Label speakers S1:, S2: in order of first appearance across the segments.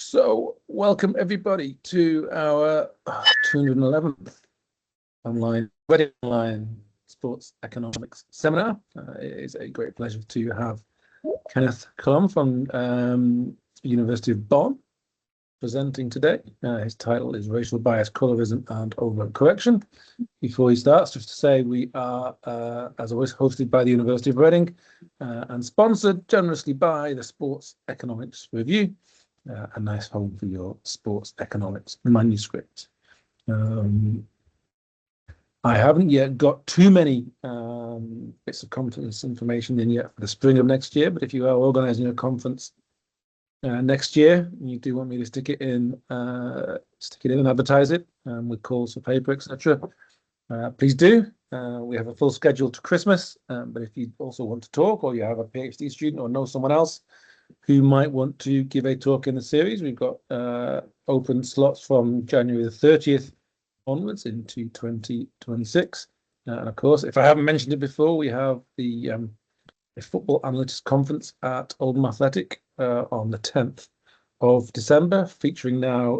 S1: So, welcome everybody to our 211th Reading online sports economics seminar. It is a great pleasure to have Kenneth Colombe from the University of Bonn presenting today. His title is Racial Bias, Colourism and Overcorrection. Before he starts, just to say we are, as always, hosted by the University of Reading and sponsored generously by the Sports Economics Review. A nice home for your sports economics manuscript. I haven't yet got too many bits of conference information in yet for the spring of next year, but if you are organising a conference next year, you do want me to stick it in and advertise it with calls for paper, etc. Please do. We have a full schedule to Christmas, but if you also want to talk, or you have a PhD student or know someone else who might want to give a talk in the series, we've got open slots from January the 30th onwards into 2026. And of course, if I haven't mentioned it before, we have the Football Analytics Conference at Oldham Athletic on the 10th of December, featuring now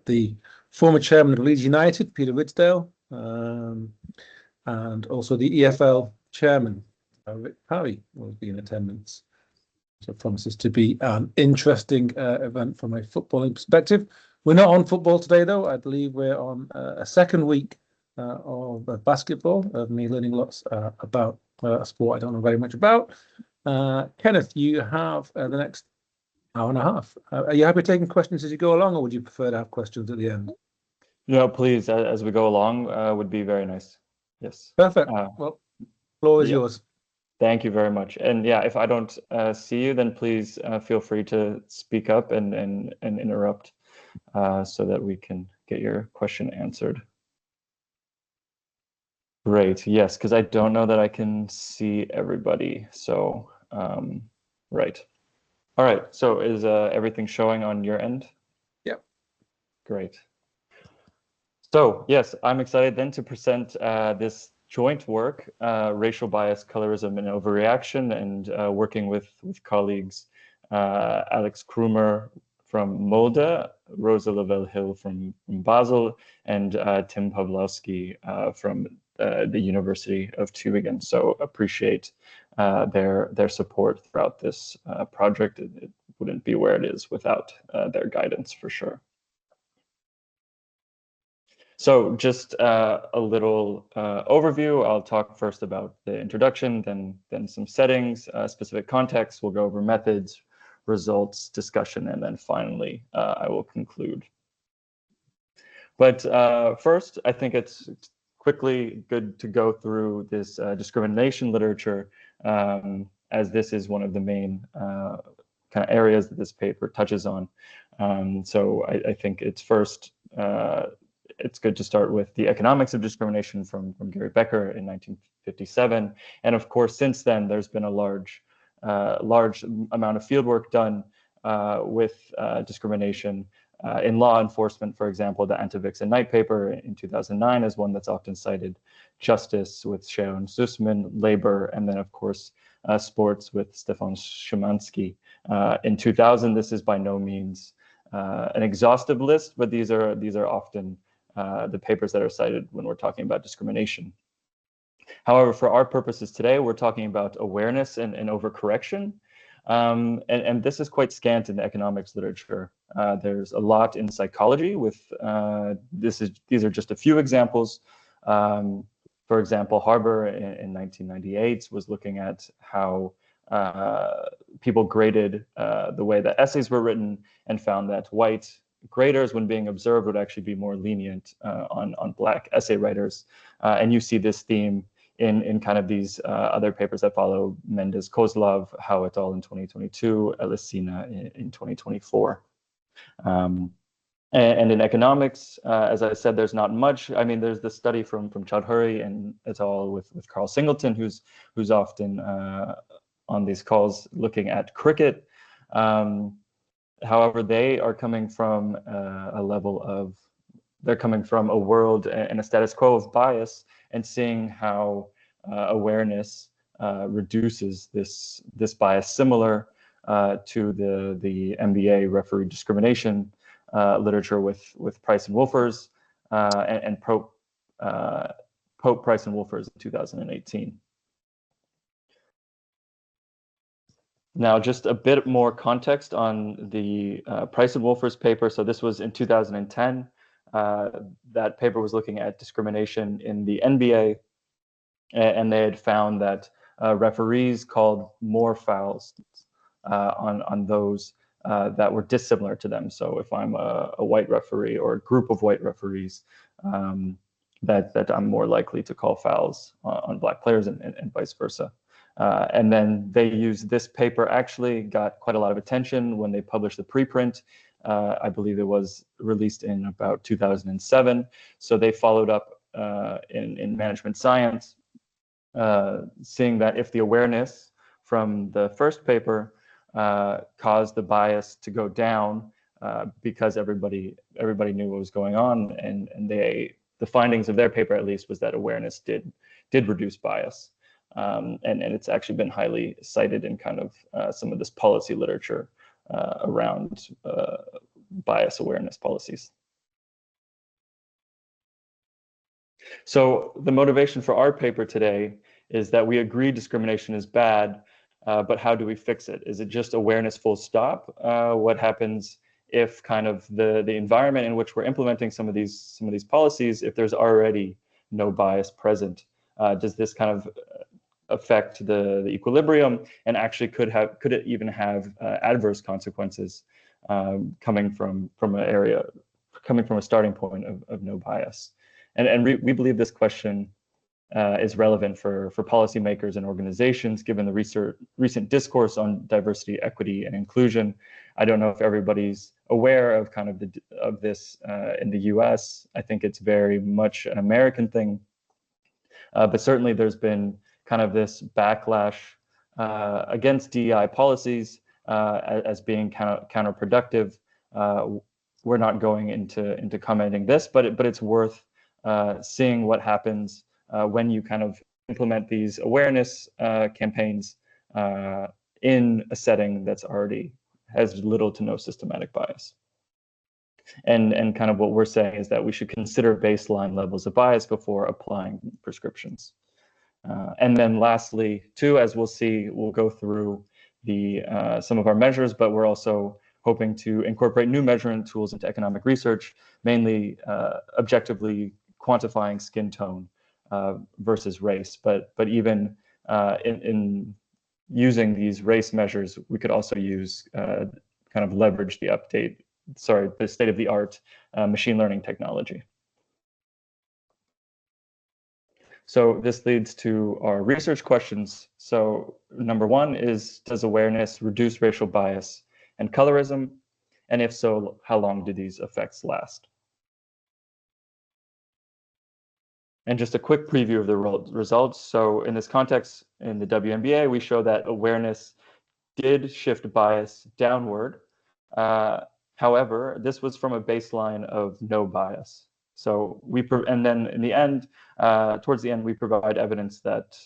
S1: the former chairman of Leeds United, Peter Ridsdale, and also the EFL chairman, Rick Parry, will be in attendance. So it promises to be an interesting event from a footballing perspective. We're not on football today, though. I believe we're on a second week of basketball, of me learning lots about a sport I don't know very much about. Kenneth, you have the next hour and a half. Are you happy taking questions as you go along, or would you prefer to have questions at the end?
S2: No, please, as we go along, would be very nice. Yes.
S1: Perfect. Well, the floor is yours.
S2: Thank you very much. And yeah, if I don't see you, then please feel free to speak up and interrupt so that we can get your question answered. Great. Yes, because I don't know that I can see everybody. So, right. All right. So is everything showing on your end?
S1: Yep.
S2: Great. So yes, I'm excited then to present this joint work, Racial Bias, Colorism and Overreaction, and working with colleagues Alex Krumer from Molde, Rosa Lavelle-Hill from Basel, and Tim Pawlowski from the University of Tübingen. So appreciate their support throughout this project. It wouldn't be where it is without their guidance, for sure. So just a little overview. I'll talk first about the introduction, then some settings, specific context. We'll go over methods, results, discussion, and then finally I will conclude. But first, I think it's quickly good to go through this discrimination literature, as this is one of the main kind of areas that this paper touches on. So I think it's first, it's good to start with the economics of discrimination from Gary Becker in 1957. And of course, since then, there's been a large amount of fieldwork done with discrimination in law enforcement. For example, the Antovix and Knight paper in 2009 is one that's often cited. Justice with Sharon Sussman, labor, and then of course, sports with Stefan Szymanski. In 2000, this is by no means an exhaustive list, but these are often the papers that are cited when we're talking about discrimination. However, for our purposes today, we're talking about awareness and overcorrection. And this is quite scant in the economics literature. There's a lot in psychology with, these are just a few examples. For example, Harbour in 1998 was looking at how people graded the way that essays were written and found that white graders, when being observed, would actually be more lenient on Black essay writers. And you see this theme in kind of these other papers that follow: Mendez-Kozlov, Howe et al. In 2022, Elisina in 2024. And in economics, as I said, there's not much. I mean, there's the study from Chowdhury and et al. with Carl Singleton, who's often on these calls looking at cricket. However, they are coming from a level of, they're coming from a world and a status quo of bias, and seeing how awareness reduces this bias. Similar to the NBA referee discrimination literature with Price and Wolfers and Pope, Price and Wolfers in 2018. Now, just a bit more context on the Price and Wolfers paper. So this was in 2010. That paper was looking at discrimination in the NBA, and they had found that referees called more fouls on those that were dissimilar to them. So if I'm a white referee or a group of white referees, that I'm more likely to call fouls on black players and vice versa. And then they used this paper, actually got quite a lot of attention when they published the preprint. I believe it was released in about 2007. So they followed up in management science, seeing that if the awareness from the first paper caused the bias to go down because everybody knew what was going on, and the findings of their paper, at least, was that awareness did reduce bias. And it's actually been highly cited in kind of some of this policy literature around bias awareness policies. So the motivation for our paper today is that we agree discrimination is bad, but how do we fix it? Is it just awareness full stop? What happens if kind of the environment in which we're implementing some of these policies, if there's already no bias present? Does this kind of affect the equilibrium, and actually could it even have adverse consequences coming from a starting point of no bias? And we believe this question is relevant for policymakers and organizations, given the recent discourse on diversity, equity, and inclusion. I don't know if everybody's aware of kind of this in the US. I think it's very much an American thing, but certainly there's been kind of this backlash against DEI policies as being counterproductive. We're not going into commenting this, but it's worth seeing what happens when you kind of implement these awareness campaigns in a setting that's already has little to no systematic bias. And kind of what we're saying is that we should consider baseline levels of bias before applying prescriptions. And then lastly, too, as we'll see, we'll go through some of our measures, but we're also hoping to incorporate new measurement tools into economic research, mainly objectively quantifying skin tone versus race. But even in using these race measures, we could also use kind of leverage the state-of-the-art machine learning technology. So this leads to our research questions. So number one is, does awareness reduce racial bias and colorism? And if so, how long do these effects last? And just a quick preview of the results. So in this context, in the WNBA, we show that awareness did shift bias downward. However, this was from a baseline of no bias. So and then in the end, towards the end, we provide evidence that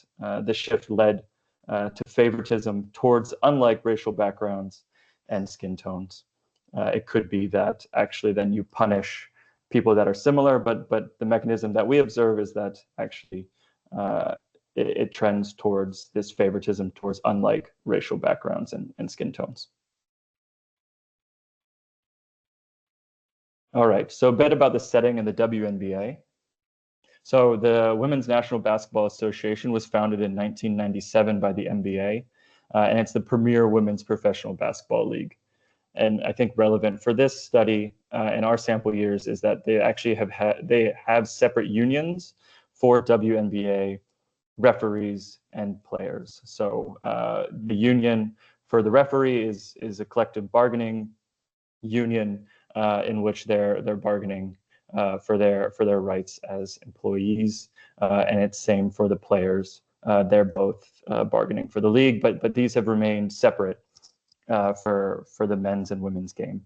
S2: this shift led to favoritism towards unlike racial backgrounds and skin tones. It could be that actually then you punish people that are similar, but the mechanism that we observe is that actually it trends towards this favoritism towards unlike racial backgrounds and skin tones. All right, so a bit about the setting in the WNBA. So the Women's National Basketball Association was founded in 1997 by the NBA, and it's the premier women's professional basketball league. And I think relevant for this study in our sample years is that they actually have separate unions for WNBA referees and players. So the union for the referee is a collective bargaining union in which they're bargaining for their rights as employees, and it's same for the players. They're both bargaining for the league, but these have remained separate for the men's and women's game.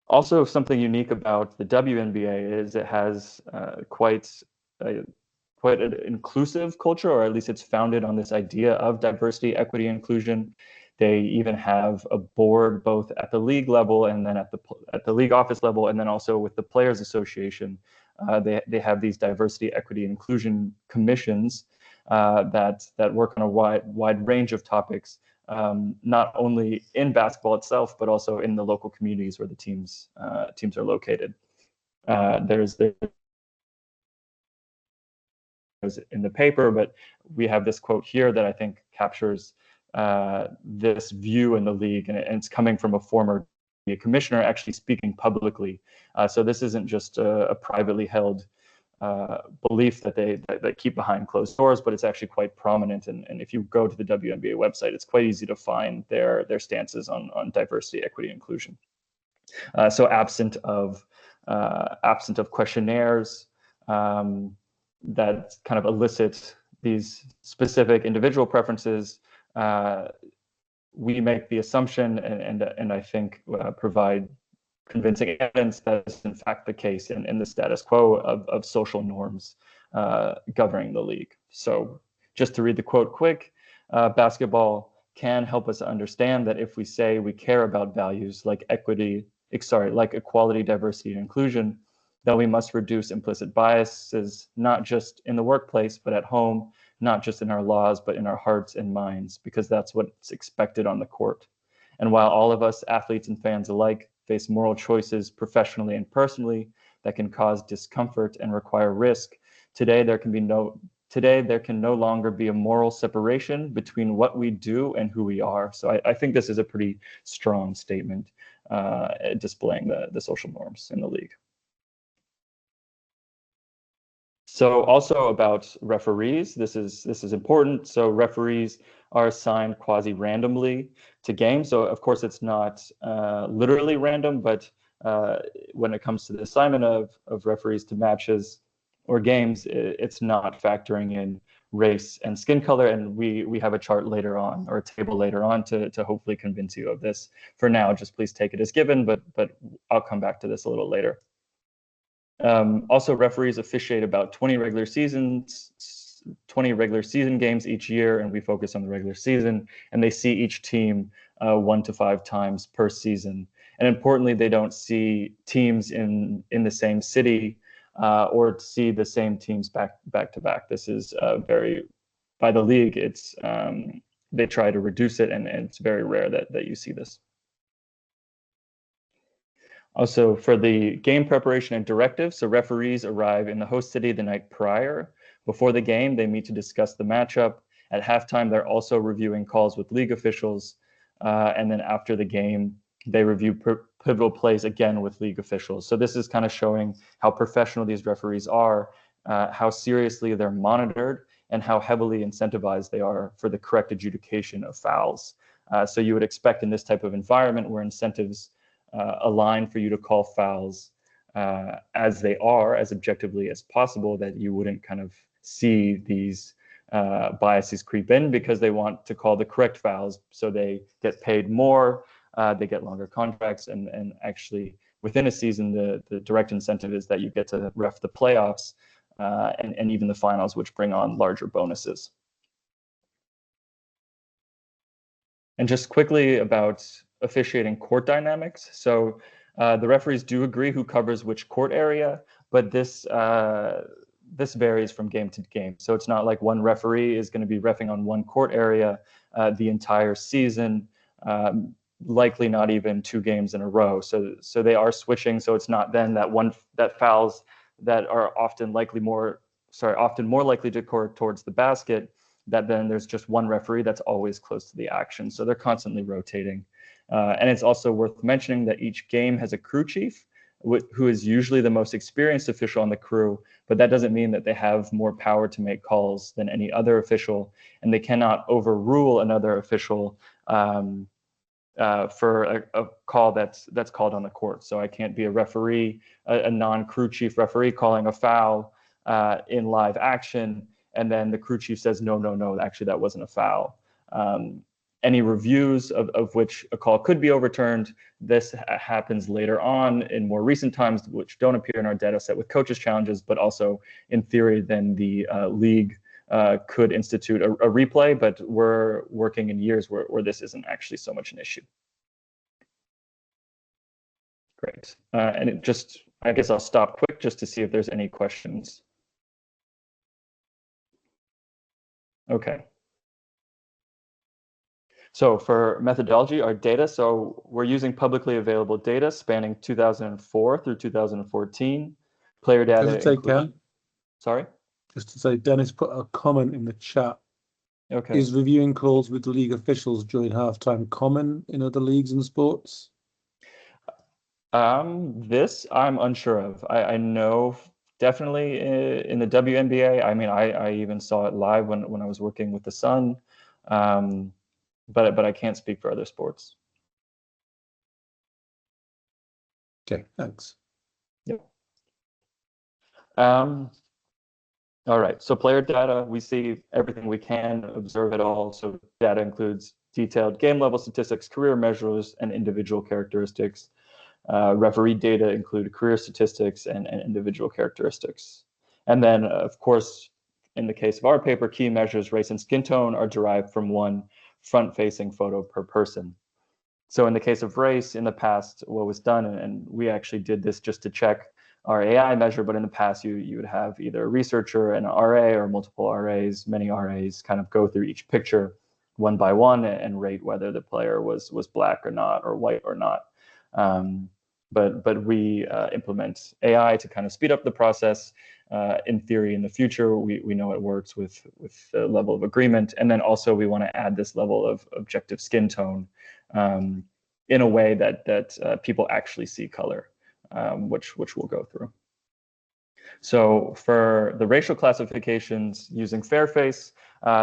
S2: Also, something unique about the WNBA is it has quite quite an inclusive culture, or at least it's founded on this idea of diversity, equity, inclusion. They even have a board both at the league level and then at the league office level, and then also with the Players Association. They have these diversity, equity, inclusion commissions that work on a wide range of topics, not only in basketball itself, but also in the local communities where the teams are located. There's in the paper, but we have this quote here that I think captures this view in the league, and it's coming from a former commissioner actually speaking publicly. So this isn't just a privately held belief that they keep behind closed doors, but it's actually quite prominent. And if you go to the WNBA website, it's quite easy to find their stances on diversity, equity, inclusion. So absent of questionnaires that kind of elicit these specific individual preferences, we make the assumption and I think provide convincing evidence that is in fact the case in the status quo of social norms governing the league. So just to read the quote quick, basketball can help us understand that if we say we care about values like equality, diversity, and inclusion, that we must reduce implicit biases, not just in the workplace, but at home, not just in our laws, but in our hearts and minds, because that's what's expected on the court. And while all of us, athletes and fans alike, face moral choices professionally and personally that can cause discomfort and require risk, today there can no longer be a moral separation between what we do and who we are. So I think this is a pretty strong statement displaying the social norms in the league. So also about referees, this is important. So referees are assigned quasi-randomly to games. So of course it's not literally random, but when it comes to the assignment of referees to matches or games, it's not factoring in race and skin color. And we have a chart later on, or a table later on, to hopefully convince you of this. For now, just please take it as given, but I'll come back to this a little later. Also, referees officiate about 20 regular season games each year, and we focus on the regular season, and they see each team 1 to 5 times per season. And importantly, they don't see teams in the same city or see the same teams back to back. This is by the league, it's they try to reduce it, and it's very rare that you see this. Also, for the game preparation and directives, so referees arrive in the host city the night prior. Before the game, they meet to discuss the matchup. At halftime, they're also reviewing calls with league officials. And then after the game, they review pivotal plays again with league officials. So this is kind of showing how professional these referees are, how seriously they're monitored, and how heavily incentivized they are for the correct adjudication of fouls. So you would expect in this type of environment where incentives align for you to call fouls as they are, as objectively as possible, that you wouldn't kind of see these biases creep in, because they want to call the correct fouls, so they get paid more, they get longer contracts, and actually within a season, the direct incentive is that you get to ref the playoffs and even the finals, which bring on larger bonuses. And just quickly about officiating court dynamics. So the referees do agree who covers which court area, but this varies from game to game. So it's not like one referee is going to be reffing on one court area the entire season, likely not even 2 games in a row. So they are switching. So it's not then that fouls that are often more likely to occur towards the basket, that then there's just one referee that's always close to the action. So they're constantly rotating. And it's also worth mentioning that each game has a crew chief, who is usually the most experienced official on the crew, but that doesn't mean that they have more power to make calls than any other official, and they cannot overrule another official for a call that's called on the court. So I can't be a referee, a non-crew chief referee, calling a foul in live action, and then the crew chief says, no, actually that wasn't a foul. any reviews of which a call could be overturned. This happens later on in more recent times, which don't appear in our data set with coaches challenges, but also in theory, then the league could institute a replay, but we're working in years where this isn't actually so much an issue. Great. And I guess I'll stop quick just to see if there's any questions. Okay. So for methodology, our data, so we're using publicly available data spanning 2004 through 2014. Player data.
S1: Does it say, Ken?
S2: Sorry?
S1: Just to say, Dennis put a comment in the chat.
S2: Okay.
S1: Is reviewing calls with league officials during halftime common in other leagues and sports?
S2: This I'm unsure of. I know definitely in the WNBA. I mean, I even saw it live when I was working with the Sun. But I can't speak for other sports.
S1: Okay, thanks.
S2: Yep. All right, so player data, we see everything we can, observe it all. So data includes detailed game level statistics, career measures, and individual characteristics. Referee data include career statistics and individual characteristics. And then, of course, in the case of our paper, key measures, race and skin tone are derived from one front-facing photo per person. So in the case of race, in the past, what was done, and we actually did this just to check our AI measure, but in the past, you would have either a researcher, an RA, or multiple RAs, many RAs kind of go through each picture one by one and rate whether the player was black or not, or white or not. But we implement AI to kind of speed up the process. In theory, in the future, we know it works with the level of agreement. And then also we want to add this level of objective skin tone in a way that people actually see color, which we'll go through. So for the racial classifications using Fairface,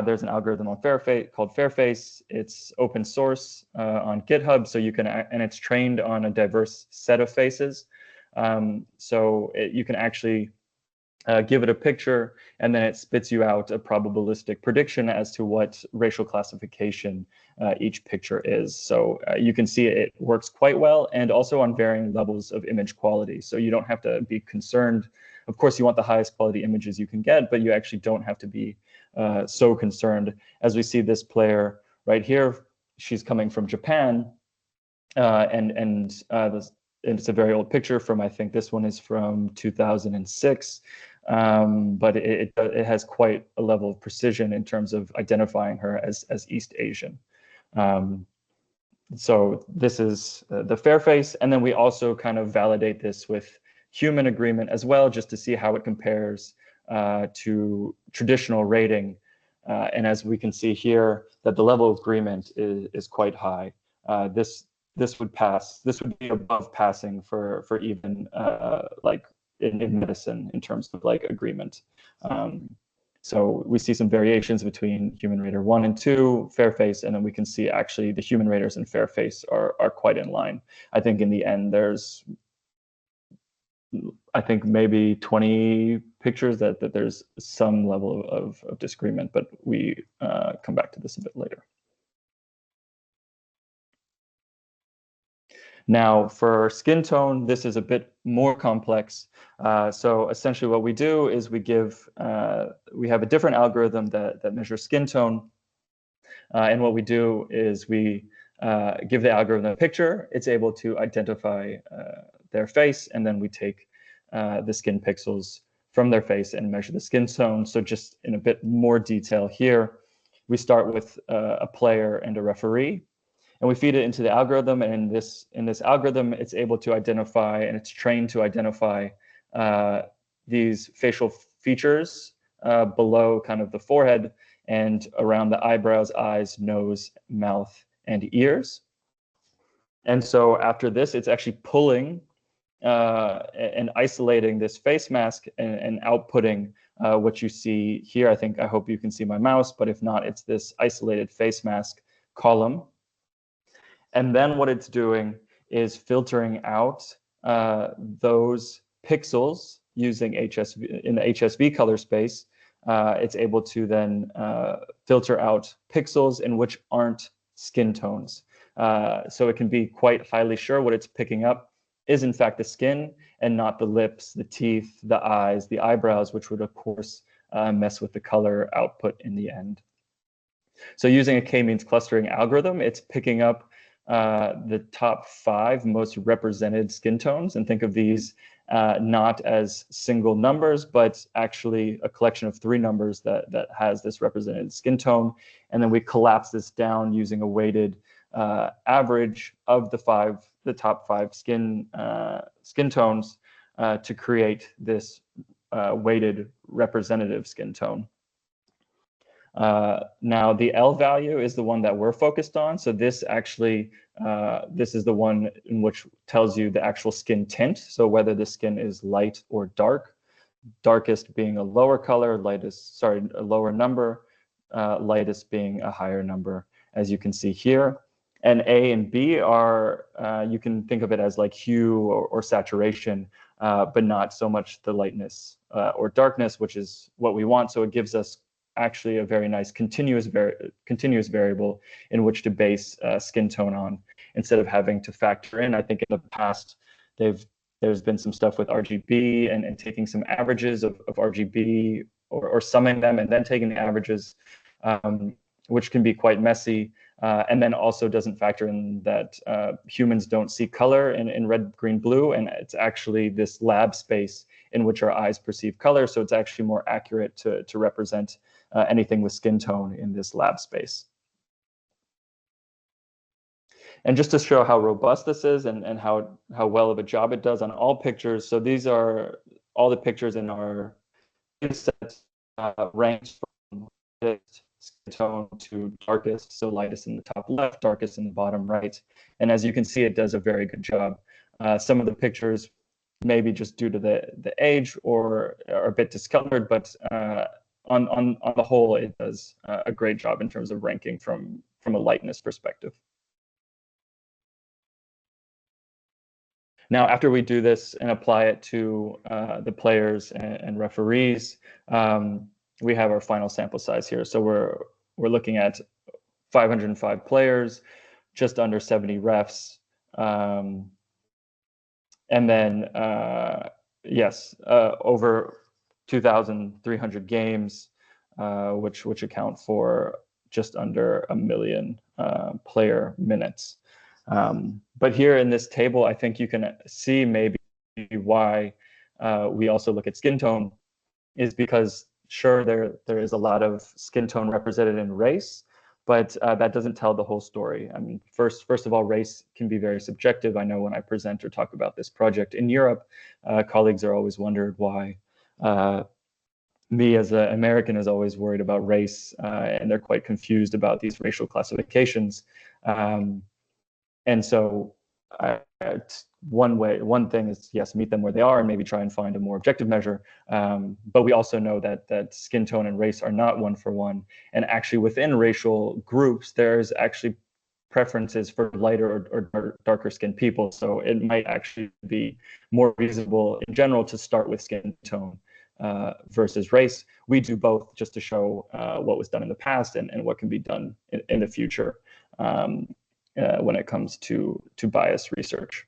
S2: there's an algorithm on Fairface called Fairface. It's open source on GitHub, so you can, and it's trained on a diverse set of faces. So you can actually give it a picture, and then it spits you out a probabilistic prediction as to what racial classification each picture is. So you can see it works quite well, and also on varying levels of image quality. So you don't have to be concerned. Of course, you want the highest quality images you can get, but you actually don't have to be so concerned. As we see this player right here, she's coming from Japan, and it's a very old picture from, I think this one is from 2006, but it has quite a level of precision in terms of identifying her as East Asian. So this is the Fairface, and then we also kind of validate this with human agreement as well, just to see how it compares to traditional rating. And as we can see here, that the level of agreement is quite high. This would pass. This would be above passing for even like in medicine in terms of like agreement. So we see some variations between Human Rater 1 and 2, Fairface, and then we can see actually the Human Raters and Fairface are quite in line. I think in the end there's, I think maybe 20 pictures that there's some level of disagreement, but we come back to this a bit later. Now, for skin tone, this is a bit more complex. So essentially what we do is we have a different algorithm that measures skin tone. And what we do is we give the algorithm a picture. It's able to identify their face, and then we take the skin pixels from their face and measure the skin tone. So just in a bit more detail here, we start with a player and a referee. And we feed it into the algorithm, and in this algorithm, it's able to identify, and it's trained to identify these facial features below kind of the forehead and around the eyebrows, eyes, nose, mouth, and ears. And so after this, it's actually pulling and isolating this face mask and outputting what you see here. I hope you can see my mouse, but if not, it's this isolated face mask column. And then what it's doing is filtering out those pixels using HSV in the HSV color space. It's able to then filter out pixels in which aren't skin tones. So it can be quite highly sure what it's picking up is in fact the skin and not the lips, the teeth, the eyes, the eyebrows, which would of course mess with the color output in the end. So using a k-means clustering algorithm, it's picking up the top 5 most represented skin tones, and think of these not as single numbers, but actually a collection of 3 numbers that has this represented skin tone. And then we collapse this down using a weighted average of the top 5 skin tones to create this weighted representative skin tone. Now the L value is the one that we're focused on. So this actually, this is the one in which tells you the actual skin tint. So whether the skin is light or dark, darkest being a lower color, a lower number, lightest being a higher number, as you can see here. And A and B are, you can think of it as like hue or saturation, but not so much the lightness or darkness, which is what we want. So it gives us actually a very nice continuous variable in which to base skin tone on, instead of having to factor in. I think in the past, there's been some stuff with RGB and taking some averages of RGB or summing them and then taking the averages, which can be quite messy. And then also doesn't factor in that humans don't see color in red, green, blue, and it's actually this lab space in which our eyes perceive color. So it's actually more accurate to represent anything with skin tone in this lab space. And just to show how robust this is and how well of a job it does on all pictures. So these are all the pictures in our set ranked from skin tone to darkest, so lightest in the top left, darkest in the bottom right. And as you can see, it does a very good job. Some of the pictures maybe just due to the age or are a bit discolored, but on the whole, it does a great job in terms of ranking from a lightness perspective. Now, after we do this and apply it to the players and referees, we have our final sample size here. So we're looking at 505 players, just under 70 refs, and then yes, over 2,300 games, which account for just under 1 million player minutes. But here in this table, I think you can see maybe why we also look at skin tone, is because sure, there is a lot of skin tone represented in race, but that doesn't tell the whole story. I mean, first of all, race can be very subjective. I know when I present or talk about this project in Europe, colleagues are always wondered why me as an American is always worried about race, and they're quite confused about these racial classifications. And so one thing is, yes, meet them where they are and maybe try and find a more objective measure. But we also know that skin tone and race are not one for one. And actually within racial groups, there's actually preferences for lighter or darker skinned people. So it might actually be more reasonable in general to start with skin tone versus race. We do both just to show what was done in the past and what can be done in the future. When it comes to bias research.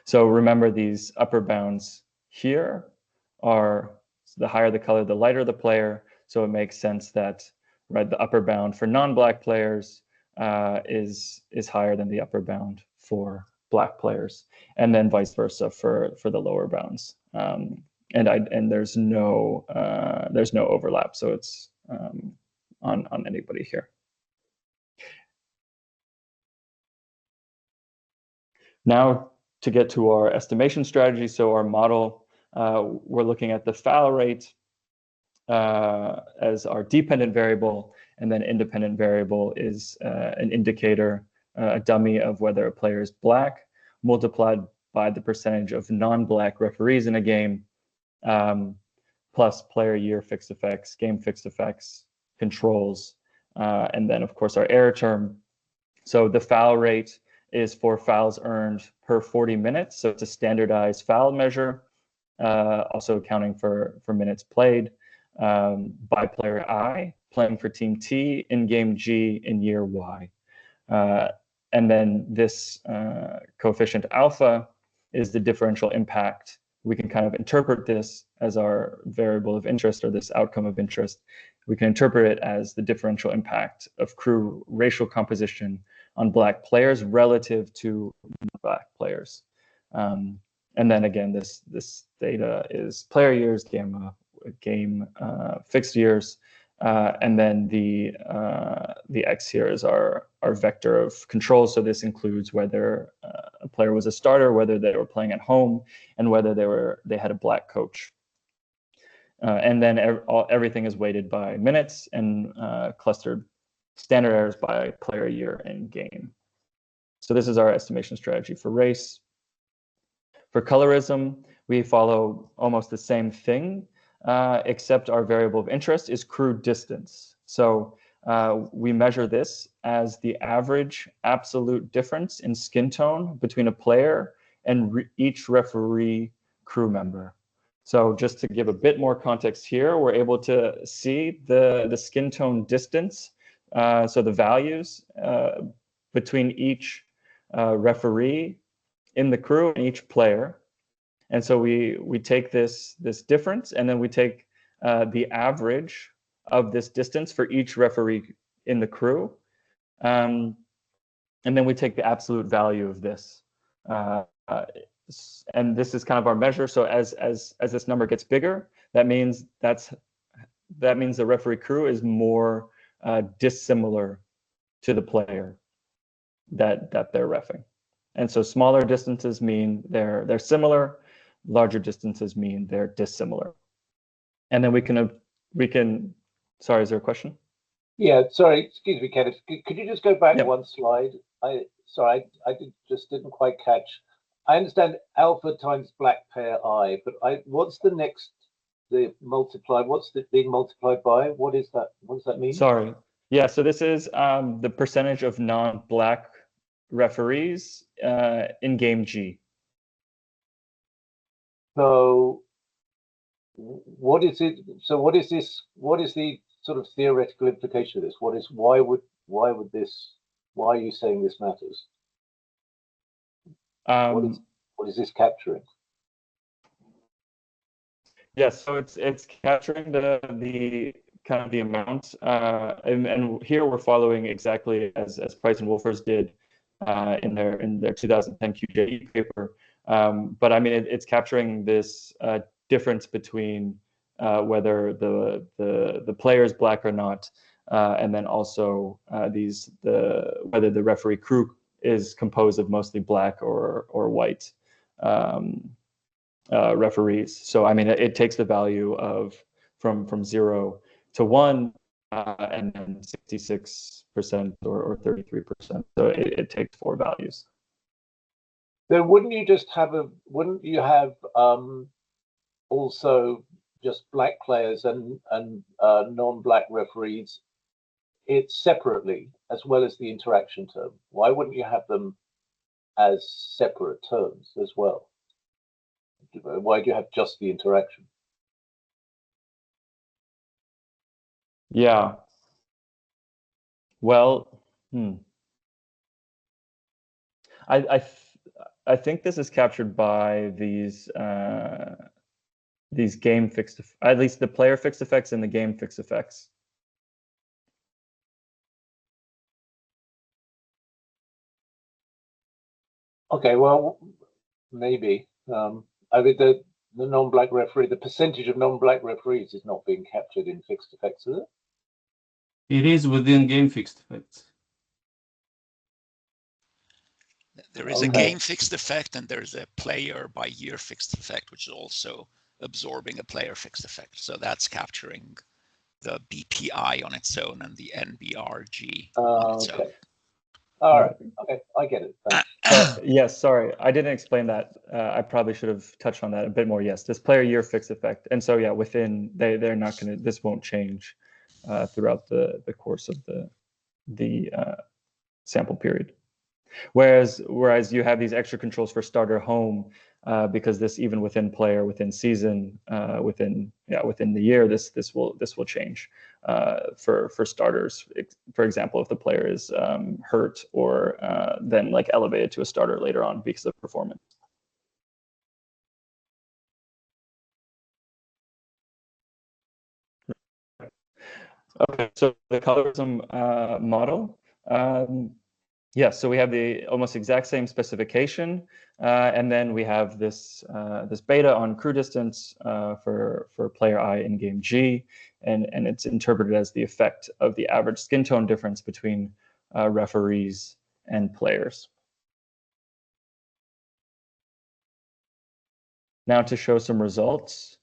S2: So remember, these upper bounds here are the higher the color, the lighter the player. So it makes sense that the upper bound for non-Black players is higher than the upper bound for Black players, and then vice versa for the lower bounds. And there's no overlap, so it's on anybody here. Now to get to our estimation strategy. So our model, we're looking at the foul rate as our dependent variable, and then independent variable is an indicator, a dummy of whether a player is Black, multiplied by the percentage of non-Black referees in a game, plus player year fixed effects, game fixed effects, controls, and then of course our error term. So the foul rate is for fouls earned per 40 minutes. So it's a standardized foul measure, also accounting for minutes played by player I, playing for team T in game G in year Y. And then this coefficient alpha is the differential impact. We can kind of interpret this as our variable of interest, or this outcome of interest. We can interpret it as the differential impact of crew racial composition on Black players relative to non-Black players. And then again, this data is player years, game fixed years, and then the x here is our vector of control. So this includes whether a player was a starter, whether they were playing at home, and whether they had a Black coach. And then everything is weighted by minutes and clustered standard errors by player year and game. So this is our estimation strategy for race. For colorism, we follow almost the same thing, except our variable of interest is crew distance. So we measure this as the average absolute difference in skin tone between a player and each referee crew member. So just to give a bit more context here, we're able to see the skin tone distance, so the values between each referee in the crew and each player. And so we take this difference, and then we take the average of this distance for each referee in the crew. And then we take the absolute value of this. And this is kind of our measure. So as this number gets bigger, that means the referee crew is more dissimilar to the player that they're reffing. And so smaller distances mean they're similar, larger distances mean they're dissimilar. And then we can, sorry, is there a question?
S3: Yeah, sorry, excuse me, Kenneth. Could you just go back
S2: Yep.
S3: one slide? I just didn't quite catch. I understand alpha times Black pair I, but what's the next, the multiply, what's the being multiplied by? What is that? What does that mean?
S2: Sorry. Yeah, so this is the percentage of non-Black referees in game G.
S3: So what is it? So what is this? What is the sort of theoretical implication of this? Why are you saying this matters? What is this capturing?
S2: Yes, so it's capturing the kind of the amount, and here we're following exactly as Price and Wolfers did in their 2010 QJE paper. But I mean, it's capturing this difference between whether the player is Black or not, and then also whether the referee crew is composed of mostly Black or white referees. So I mean, it takes the value of from 0 to 1, and then 66% or 33%. So it takes 4 values.
S3: Then wouldn't you have also just Black players and non-Black referees separately, as well as the interaction term? Why wouldn't you have them as separate terms as well? Why do you have just the interaction?
S2: Yeah. Well, I think this is captured by these game fixed, at least the player fixed effects and the game fixed effects.
S3: Okay, well, maybe. I mean, the non-Black referee, the percentage of non-Black referees is not being captured in fixed effects, is it?
S4: It is within game fixed effects.
S5: There is a game fixed effect, and there's a player by year fixed effect, which is also absorbing a player fixed effect. So that's capturing the BPI on its own and the NBRG on its own.
S3: All right. Okay, I get it.
S2: Yes, sorry, I didn't explain that. I probably should have touched on that a bit more. Yes, this player year fixed effect, and so yeah, within they're not going to. This won't change throughout the course of the sample period. Whereas you have these extra controls for starter home, because this, even within player, within season, within the year, this will change for starters. For example, if the player is hurt or then like elevated to a starter later on because of performance. Okay, so the colorism model. Yes, so we have the almost exact same specification, and then we have this this beta on crew distance for player I in game G, and it's interpreted as the effect of the average skin tone difference between referees and players. Now to show some results.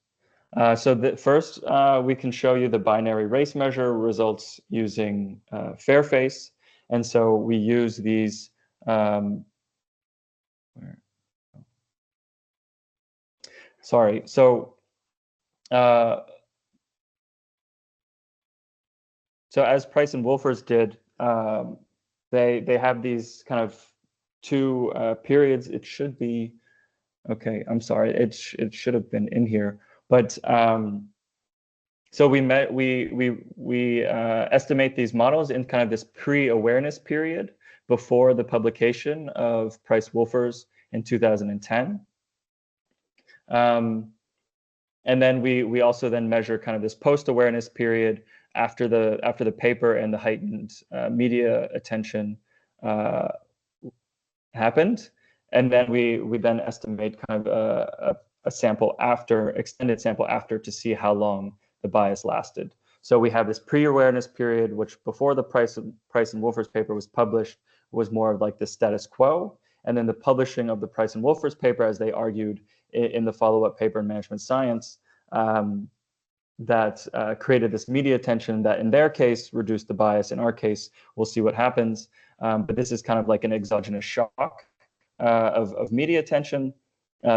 S2: So first, we can show you the binary race measure results using Fairface. And so we use these, sorry, so as Price and Wolfers did, they have these kind of two periods. It should be, okay, I'm sorry, it should have been in here. But so we estimate these models in kind of this pre-awareness period before the publication of Price Wolfers in 2010. And then we also then measure kind of this post-awareness period after the paper and the heightened media attention happened. And then we then estimate kind of a sample after, extended sample after, to see how long the bias lasted. So we have this pre-awareness period, which before the Price and Wolfers paper was published was more of like the status quo. And then the publishing of the Price and Wolfers paper, as they argued in the follow-up paper in Management Science, that created this media attention that in their case reduced the bias. In our case, we'll see what happens. But this is kind of like an exogenous shock of media attention.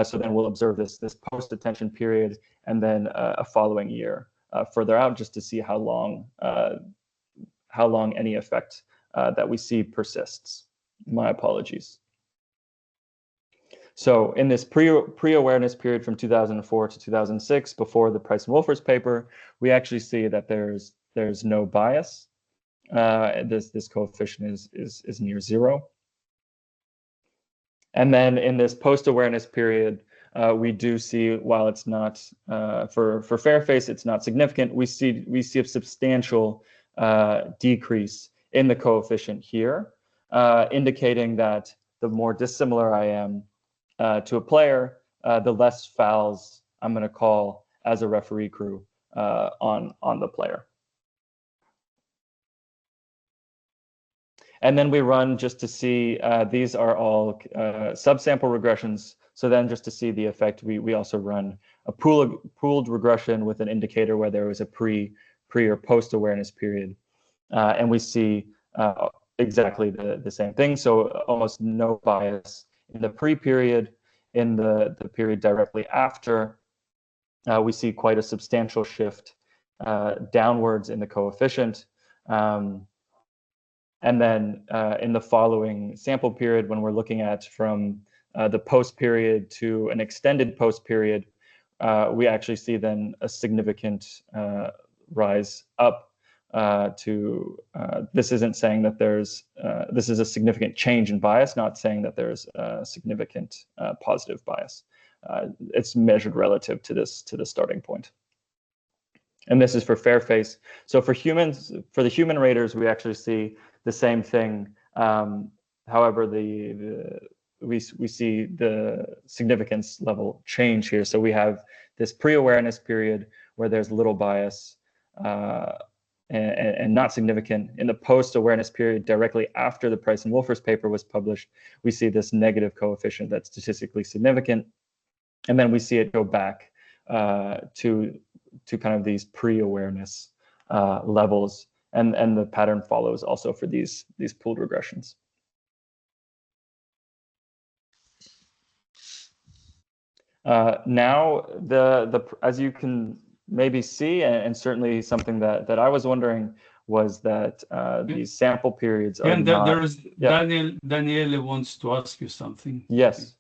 S2: So then we'll observe this post-attention period, and then a following year further out, just to see how long any effect that we see persists. My apologies. So in this pre-awareness period from 2004 to 2006, before the Price and Wolfers paper, we actually see that there's no bias. This coefficient is near zero. And then in this post-awareness period, we do see, while it's not for Fairface, it's not significant. We see a substantial decrease in the coefficient here, indicating that the more dissimilar I am to a player, the less fouls I'm going to call as a referee crew on the player. And then we run just to see, these are all subsample regressions. So then just to see the effect, we also run a pooled regression with an indicator where there was a pre or post awareness period. And we see exactly the same thing. So almost no bias in the pre-period. In the period directly after, we see quite a substantial shift downwards in the coefficient. And then in the following sample period, when we're looking at from the post period to an extended post period, we actually see then a significant rise up to, this isn't saying that there's, this is a significant change in bias, not saying that there's a significant positive bias. It's measured relative to the starting point. And this is for Fairface. So for humans, for the human raters, we actually see the same thing. However, we see the significance level change here. So we have this pre-awareness period where there's little bias and not significant. In the post-awareness period, directly after the Price and Wolfers paper was published, we see this negative coefficient that's statistically significant. And then we see it go back to kind of these pre-awareness levels, and the pattern follows also for these pooled regressions. Now, as you can maybe see, and certainly something that I was wondering, was that these sample periods are not...
S4: There is, yeah. Daniele wants to ask you something.
S2: Yes.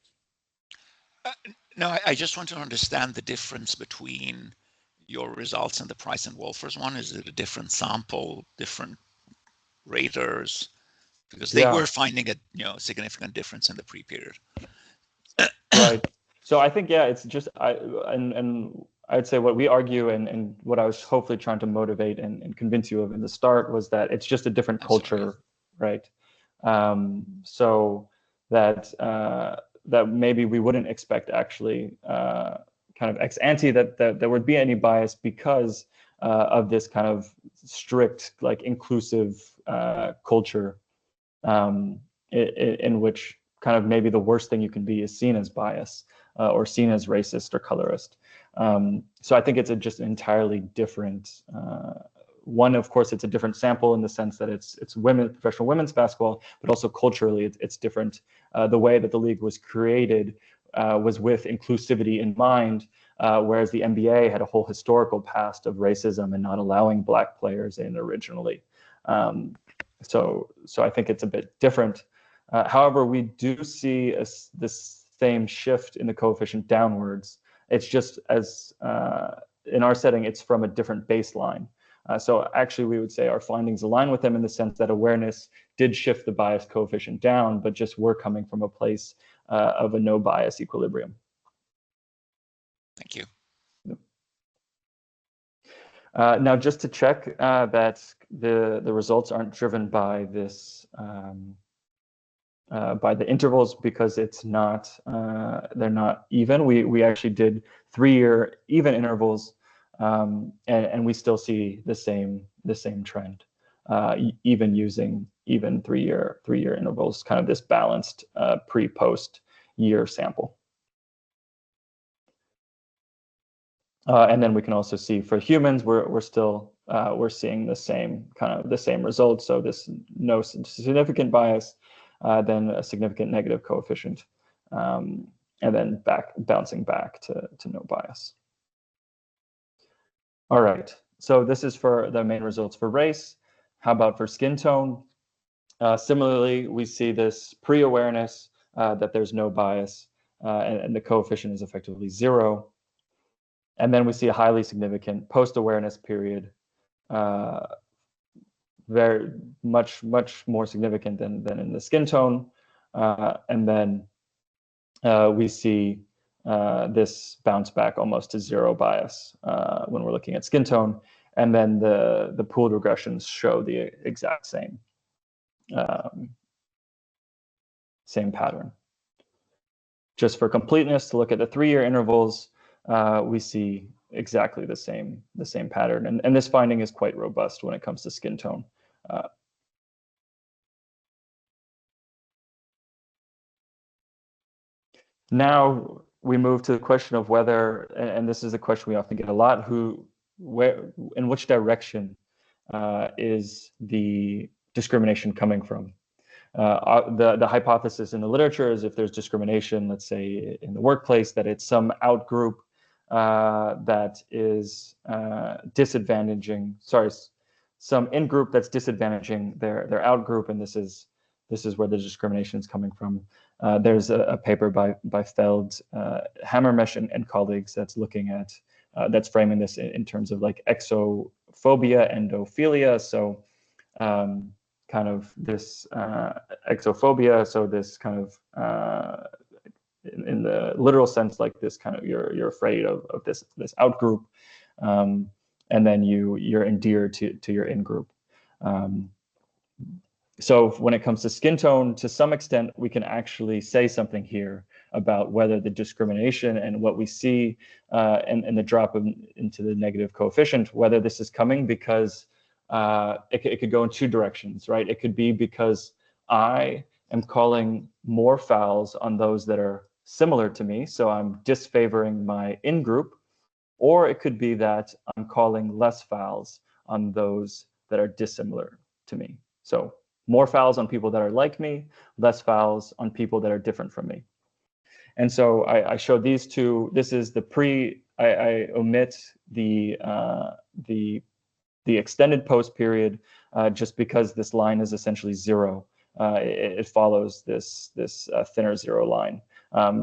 S5: No, I just want to understand the difference between your results and the Price and Wolfers one. Is it a different sample, different raters? Because they were finding a significant difference in the pre-period.
S2: Right. So I think, yeah, it's just and I'd say what we argue and what I was hopefully trying to motivate and convince you of in the start was that it's just a different culture, right? So that that maybe we wouldn't expect actually kind of ex ante that there would be any bias because of this kind of strict, like, inclusive culture in which kind of maybe the worst thing you can be is seen as bias or seen as racist or colorist. So I think it's just an entirely different one. Of course, it's a different sample in the sense that it's professional women's basketball, but also culturally it's different. The way that the league was created was with inclusivity in mind, whereas the NBA had a whole historical past of racism and not allowing Black players in originally. So I think it's a bit different. However, we do see this same shift in the coefficient downwards. It's just as in our setting, it's from a different baseline. So actually, we would say our findings align with them in the sense that awareness did shift the bias coefficient down, but just we're coming from a place of a no bias equilibrium.
S5: Thank you.
S2: Now, just to check that the results aren't driven by this by the intervals, because it's not they're not even. We actually did 3-year even intervals, and we still see the same trend, even using even 3-year intervals, kind of this balanced pre-post year sample. And then we can also see for humans, we're still seeing the same results. So this no significant bias, then a significant negative coefficient, and then bouncing back to no bias. All right, so this is for the main results for race. How about for skin tone? Similarly, we see this pre-awareness that there's no bias, and the coefficient is effectively 0. And then we see a highly significant post-awareness period, very much more significant than in the skin tone. And then we see this bounce back almost to 0 bias when we're looking at skin tone. And then the pooled regressions show the exact same pattern. Just for completeness, to look at the 3-year intervals, we see exactly the same pattern, and this finding is quite robust when it comes to skin tone. Now we move to the question of whether, and this is a question we often get a lot, in which direction is the discrimination coming from? The hypothesis in the literature is if there's discrimination, let's say in the workplace, that it's some outgroup that is disadvantaging, some in-group that's disadvantaging their outgroup, and this is where the discrimination is coming from. There's a paper by Feld, Hammermesh and colleagues that's looking at, that's framing this in terms of like exophobia, endophilia. So kind of this exophobia, so this kind of in the literal sense, like this kind of you're afraid of this outgroup, and then you're endeared to your in-group. So when it comes to skin tone, to some extent, we can actually say something here about whether the discrimination and what we see and the drop into the negative coefficient, whether this is coming because it could go in 2 directions, right? It could be because I am calling more fouls on those that are similar to me, so I'm disfavoring my in-group, or it could be that I'm calling less fouls on those that are dissimilar to me. So more fouls on people that are like me, less fouls on people that are different from me. And so I showed these two. This is the I omit the extended post period just because this line is essentially 0. It follows this thinner 0 line.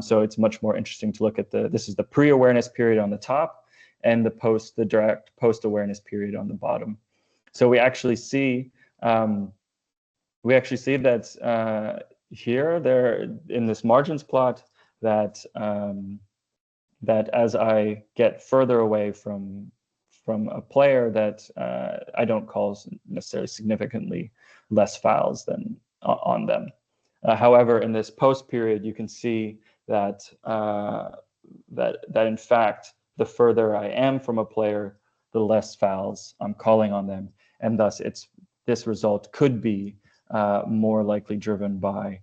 S2: So it's much more interesting to look at this is the pre-awareness period on the top and the direct post-awareness period on the bottom. So we actually see that here there in this margins plot that that as I get further away from a player that I don't call necessarily significantly less fouls than on them. However, in this post period, you can see that that in fact, the further I am from a player, the less fouls I'm calling on them, and thus this result could be more likely driven by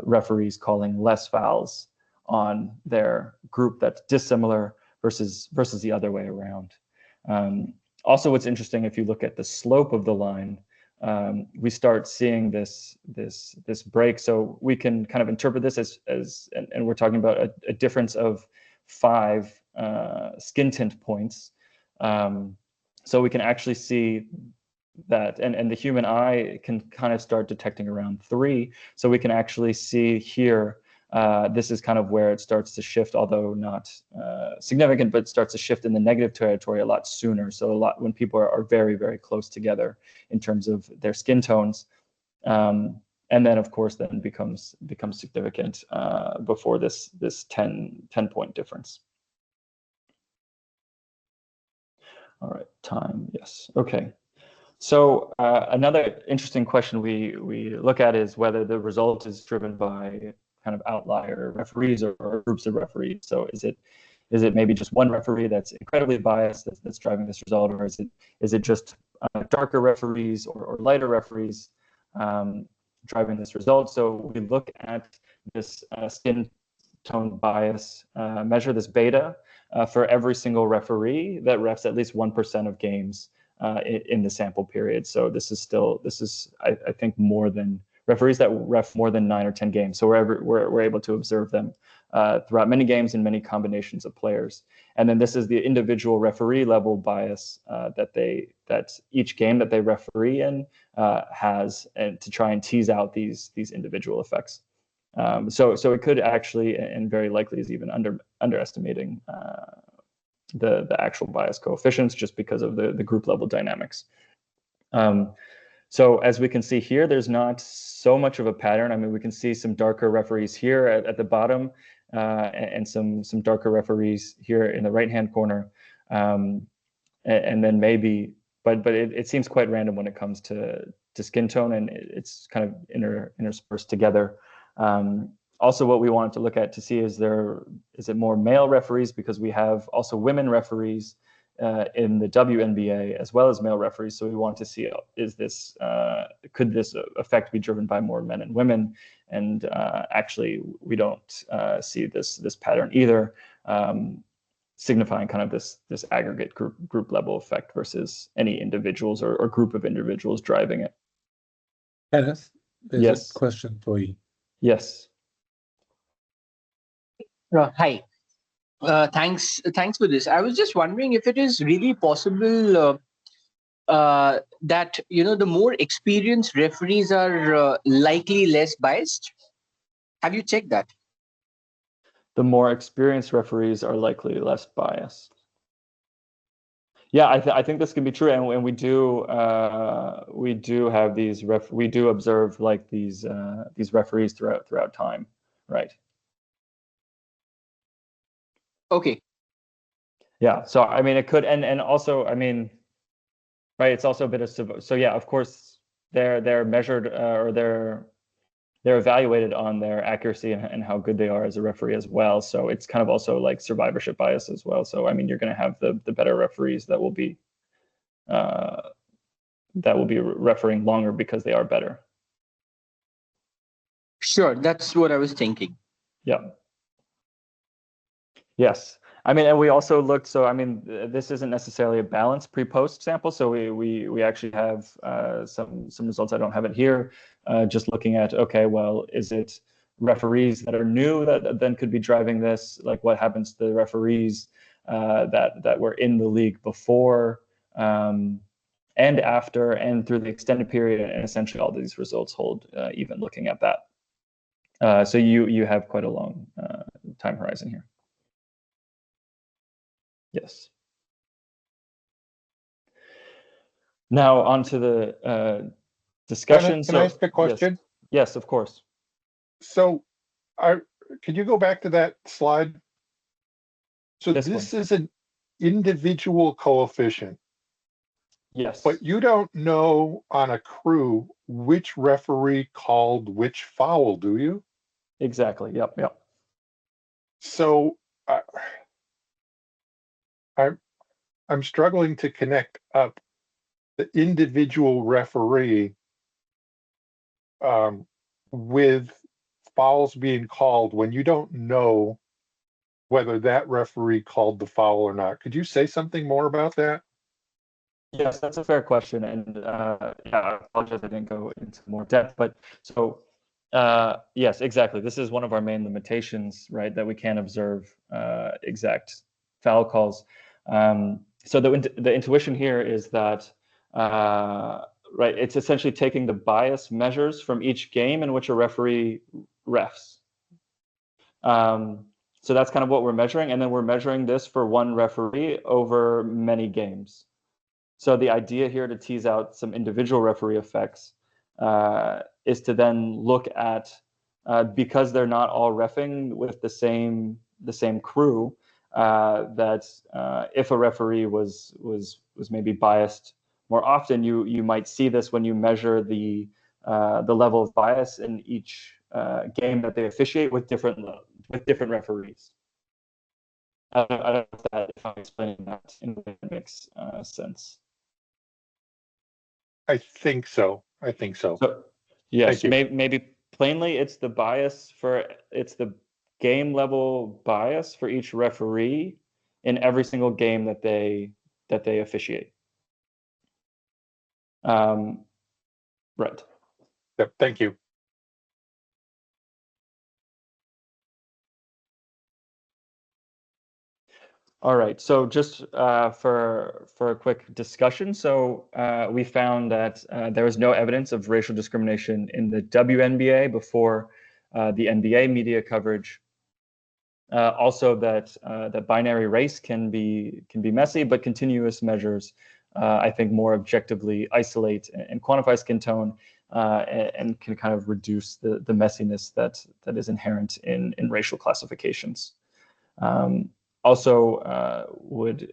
S2: referees calling less fouls on their group that's dissimilar versus the other way around. Also, what's interesting, if you look at the slope of the line, we start seeing this break. So we can kind of interpret this as and we're talking about a difference of 5 skin tint points. So we can actually see that, and the human eye can kind of start detecting around 3. So we can actually see here, this is kind of where it starts to shift, although not significant, but it starts to shift in the negative territory a lot sooner. So a lot when people are very, very close together in terms of their skin tones. And then of course then becomes significant before this 10 point difference. All right, time, yes, okay. So another interesting question we look at is whether the result is driven by kind of outlier referees or groups of referees. So is it maybe just one referee that's incredibly biased that's driving this result, or is it just darker referees or lighter referees driving this result? So we look at this skin tone bias measure, this beta, for every single referee that refs at least 1% of games in the sample period. So this is I think more than referees that ref more than 9 or 10 games. So we're able to observe them throughout many games and many combinations of players. And then this is the individual referee level bias that each game that they referee in has, and to try and tease out these individual effects. So it could actually, and very likely is even underestimating the actual bias coefficients just because of the group level dynamics. So as we can see here, there's not so much of a pattern. I mean, we can see some darker referees here at the bottom and some darker referees here in the right-hand corner. And then maybe, but it seems quite random when it comes to skin tone, and it's kind of interspersed together. Also, what we wanted to look at to see is it more male referees, because we have also women referees in the WNBA as well as male referees. So we want to see, could this effect be driven by more men and women? And actually, we don't see this pattern either, signifying kind of this aggregate group level effect versus any individuals or group of individuals driving it.
S1: Kenneth, there's
S2: Yes.
S1: a question for you.
S2: Yes.
S6: Hi. Thanks for this. I was just wondering if it is really possible that the more experienced referees are likely less biased. Have you checked that?
S2: The more experienced referees are likely less biased. Yeah, I think this can be true, and we do have these we do observe like these referees throughout time, right?
S6: Okay.
S2: Yeah, so I mean it could, and also I mean, right, it's also a bit of, so yeah, of course they're measured or they're evaluated on their accuracy and how good they are as a referee as well. So it's kind of also like survivorship bias as well. So I mean, you're going to have the better referees that will be refereeing longer because they are better.
S6: Sure, that's what I was thinking.
S2: Yeah. Yes. I mean, and we also looked, so I mean, this isn't necessarily a balanced pre-post sample. So we actually have some results. I don't have it here. Just looking at, okay, well, is it referees that are new that then could be driving this? Like what happens to the referees that were in the league before and after and through the extended period, and essentially all these results hold even looking at that. So you have quite a long time horizon here. Yes. Now on to the discussion.
S7: Can I ask a question?
S2: Yes, of course.
S7: So, could you go back to that slide? So this is an individual coefficient.
S2: Yes.
S7: But you don't know on a crew which referee called which foul, do you?
S2: Exactly. Yep. Yep.
S7: So I'm struggling to connect up the individual referee with fouls being called when you don't know whether that referee called the foul or not. Could you say something more about that?
S2: Yes, that's a fair question, and yeah, I apologize I didn't go into more depth, but so yes, exactly. This is one of our main limitations, right? That we can't observe exact foul calls. So the intuition here is that right, it's essentially taking the bias measures from each game in which a referee refs. So that's kind of what we're measuring, and then we're measuring this for one referee over many games. So the idea here to tease out some individual referee effects is to then look at, because they're not all reffing with the same crew, that if a referee was maybe biased more often, you might see this when you measure the level of bias in each game that they officiate with different referees. I don't know if I'm explaining that in a way that makes sense.
S7: I think so.
S2: So, yes, maybe plainly, it's the game level bias for each referee in every single game that they officiate. Right.
S7: Yep, thank you.
S2: All right, so just for a quick discussion, so we found that there was no evidence of racial discrimination in the WNBA before the NBA media coverage. Also, that binary race can be messy, but continuous measures, I think, more objectively isolate and quantify skin tone and can kind of reduce the messiness that is inherent in racial classifications. Also, would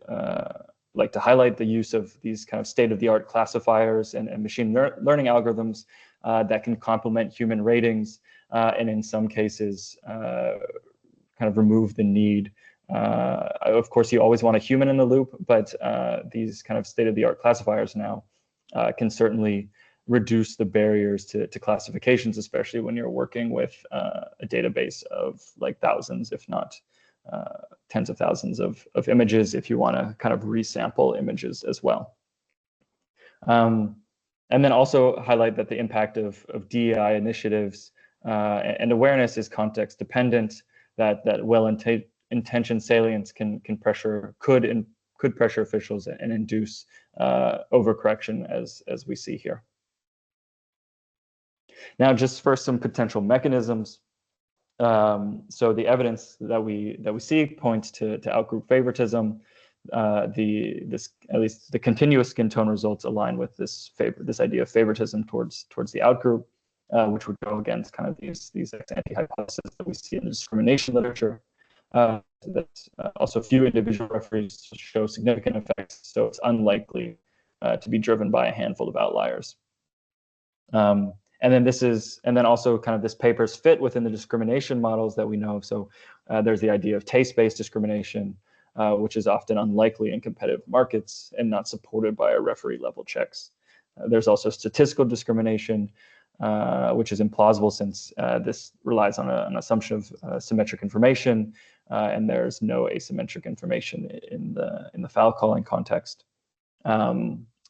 S2: like to highlight the use of these kind of state-of-the-art classifiers and machine learning algorithms that can complement human ratings, and in some cases, kind of remove the need. Of course, you always want a human in the loop, but these kind of state-of-the-art classifiers now can certainly reduce the barriers to classifications, especially when you're working with a database of like thousands, if not tens of thousands of images, if you want to kind of resample images as well. And then also highlight that the impact of DEI initiatives and awareness is context dependent, that well-intentioned salience could pressure officials and induce overcorrection as we see here. Now, just for some potential mechanisms. So the evidence that we see points to outgroup favoritism. At least the continuous skin tone results align with this idea of favoritism towards the outgroup, which would go against kind of these ex-ante hypotheses that we see in the discrimination literature. That also few individual referees show significant effects, so it's unlikely to be driven by a handful of outliers. And then also kind of this paper's fit within the discrimination models that we know of. So there's the idea of taste-based discrimination, which is often unlikely in competitive markets and not supported by our referee level checks. There's also statistical discrimination, which is implausible since this relies on an assumption of symmetric information, and there's no asymmetric information in the foul calling context.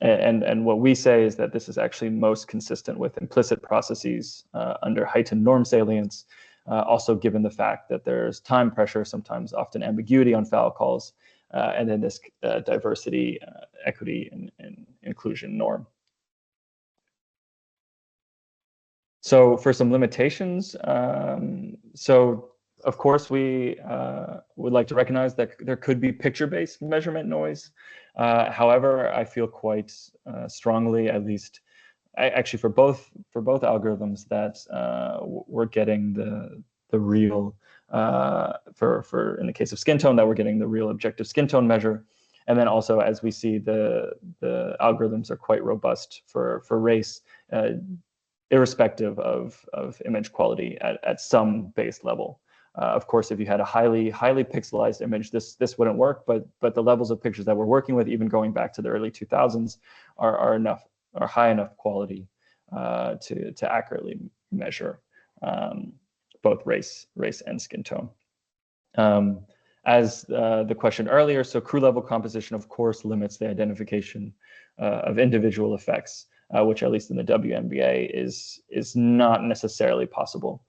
S2: And what we say is that this is actually most consistent with implicit processes under heightened norm salience, also given the fact that there's time pressure, sometimes often ambiguity on foul calls, and then this diversity, equity, and inclusion norm. So for some limitations, so of course we would like to recognize that there could be picture-based measurement noise. However, I feel quite strongly, at least actually for both algorithms, that we're getting the real for in the case of skin tone, that we're getting the real objective skin tone measure. And then also, as we see, the algorithms are quite robust for race, irrespective of image quality at some base level. Of course, if you had a highly pixelized image, this wouldn't work. But the levels of pictures that we're working with, even going back to the early 2000s, are high enough quality to accurately measure both race and skin tone. As the question earlier, so crew level composition, of course, limits the identification of individual effects, which at least in the WNBA is not necessarily possible.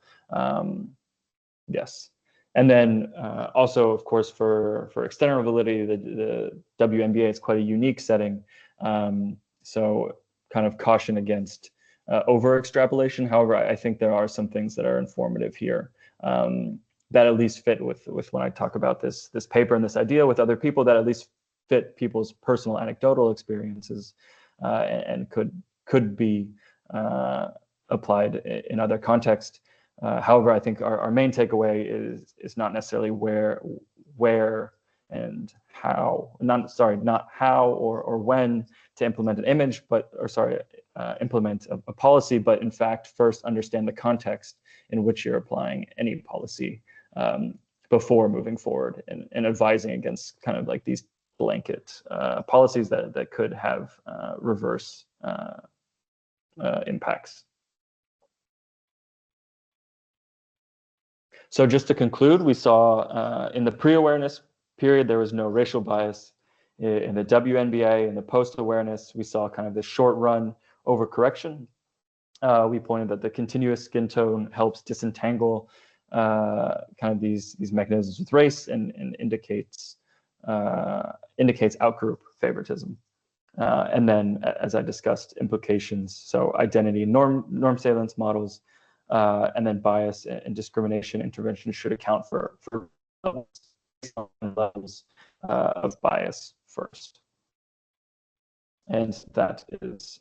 S2: Yes. And then also, of course, for external validity, the WNBA is quite a unique setting. So kind of caution against over extrapolation. However, I think there are some things that are informative here that at least fit with when I talk about this paper and this idea with other people, that at least fit people's personal anecdotal experiences and could be applied in other contexts. However, I think our main takeaway is not necessarily where and how, not how or when to implement an image, implement a policy, but in fact, first understand the context in which you're applying any policy before moving forward and advising against kind of like these blanket policies that could have reverse impacts. So just to conclude, we saw in the pre-awareness period, there was no racial bias. In the WNBA, in the post-awareness, we saw kind of the short run overcorrection. We pointed that the continuous skin tone helps disentangle kind of these mechanisms with race and indicates outgroup favoritism. And then, as I discussed, implications, so identity norm salience models, and then bias and discrimination intervention should account for levels of bias first. And that is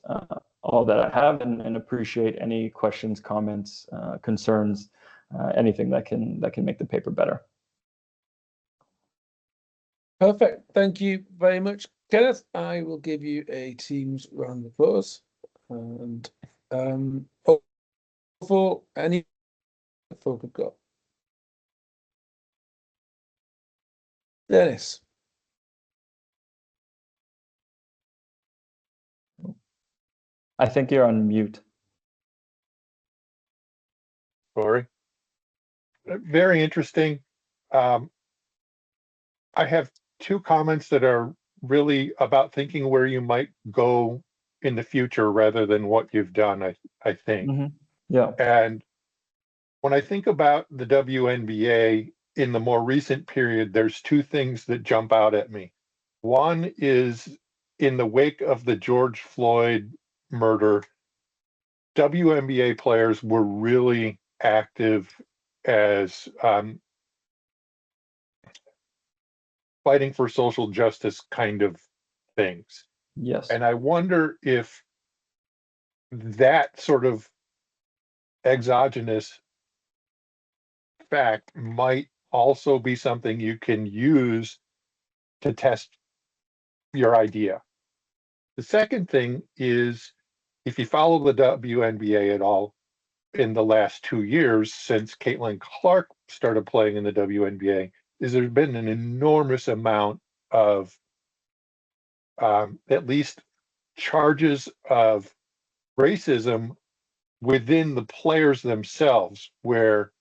S2: all that I have, and appreciate any questions, comments, concerns, anything that can make the paper better.
S1: Perfect. Thank you very much, Kenneth. I will give you a Teams round of applause. And for any folk have got. Dennis.
S2: I think you're on mute.
S7: Sorry. Very interesting. I have two comments that are really about thinking where you might go in the future rather than what you've done, I think.
S2: Mm-hmm. Yeah.
S7: And when I think about the WNBA in the more recent period, there's two things that jump out at me. One is in the wake of the George Floyd murder, WNBA players were really active as fighting for social justice kind of things.
S2: Yes.
S7: And I wonder if that sort of exogenous fact might also be something you can use to test your idea. The second thing is, if you follow the WNBA at all in the last 2 years since Caitlin Clark started playing in the WNBA, is there's been an enormous amount of at least charges of racism within the players themselves, where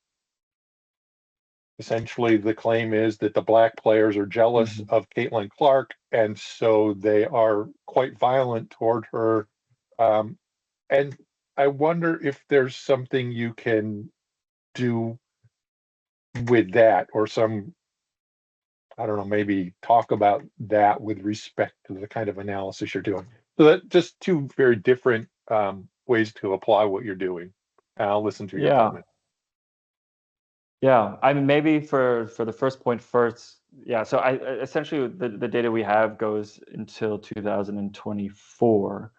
S7: essentially the claim is that the black players are jealous of Caitlin Clark, and so they are quite violent toward her. And I wonder if there's something you can do with that, or some, I don't know, maybe talk about that with respect to the kind of analysis you're doing. So that just two very different ways to apply what you're doing. I'll listen to your
S2: Yeah.
S7: comment.
S2: Yeah, I mean, maybe for the first point first, yeah. So I essentially the data we have goes until 2024.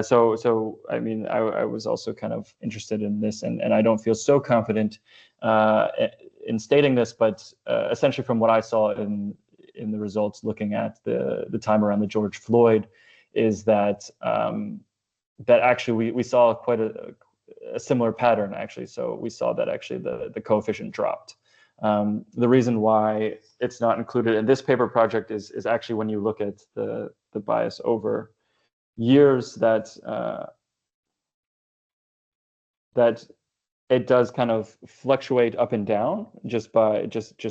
S2: So I mean, I was also kind of interested in this, and I don't feel so confident in stating this, but essentially from what I saw in the results, looking at the time around the George Floyd, is that that actually we saw quite a similar pattern, actually. So we saw that actually the coefficient dropped. The reason why it's not included in this paper project is actually when you look at the bias over years, that that it does kind of fluctuate up and down just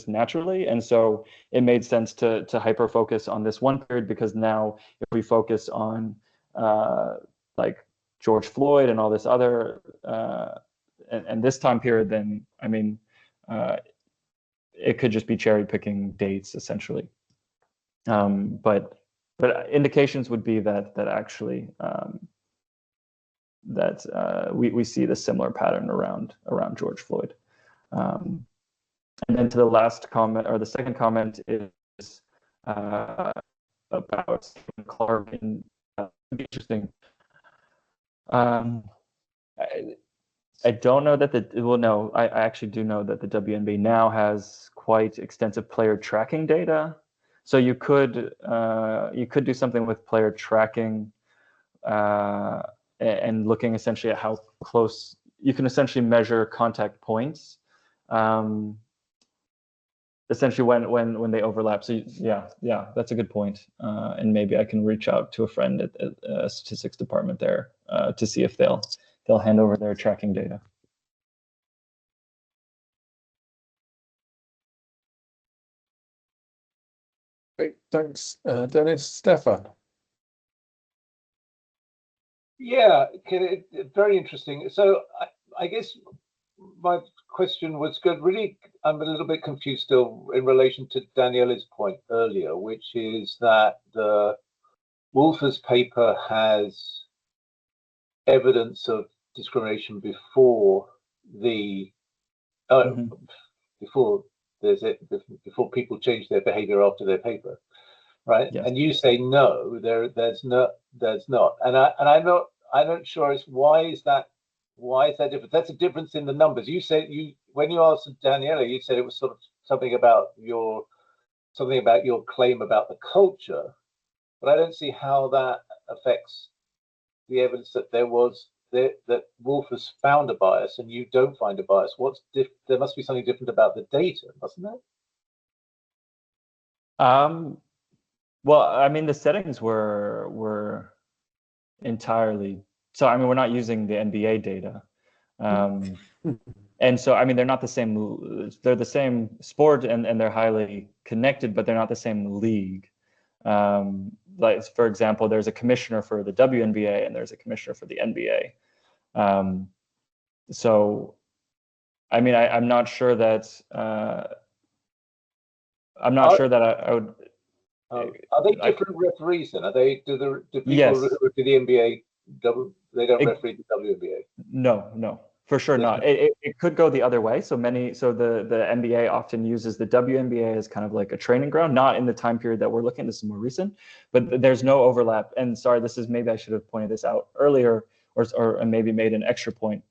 S2: naturally. And so it made sense to hyper focus on this one period, because now if we focus on like George Floyd and all this other and this time period, then I mean it could just be cherry picking dates essentially. But indications would be that actually we see the similar pattern around George Floyd. And then to the last comment, or the second comment, is about Clark. And interesting. I don't know that I actually do know that the WNBA now has quite extensive player tracking data. So you could do something with player tracking and looking essentially at how close you can essentially measure contact points, essentially when they overlap. So yeah, that's a good point. And maybe I can reach out to a friend at a statistics department there to see if they'll hand over their tracking data.
S1: Great, thanks, Dennis. Stefan.
S3: Yeah, very interesting. So I guess my question was good. Really, I'm a little bit confused still in relation to Daniela's point earlier, which is that the Wolfer's paper has evidence of discrimination before the before people change their behavior after their paper, right?
S2: Yes.
S3: And you say no, there's not, and I'm not sure why is that different? That's a difference in the numbers. You said when you asked Daniela, you said it was sort of something about your claim about the culture, but I don't see how that affects the evidence that that Wolfer's found a bias and you don't find a bias. There must be something different about the data, mustn't there?
S2: Well, I mean, the settings were entirely, so I mean, we're not using the NBA data. And so, I mean, they're not the same, they're the same sport and they're highly connected, but they're not the same league. Like, for example, there's a commissioner for the WNBA and there's a commissioner for the NBA. So, I mean, I'm not sure that, I would.
S3: Are they different referees then? Do people
S2: yes.
S3: who do the NBA, they don't referee the WNBA?
S2: No, for sure not. It could go the other way. So the NBA often uses the WNBA as kind of like a training ground, not in the time period that we're looking at. This is more recent, but there's no overlap. And sorry, maybe I should have pointed this out earlier, or maybe made an extra point.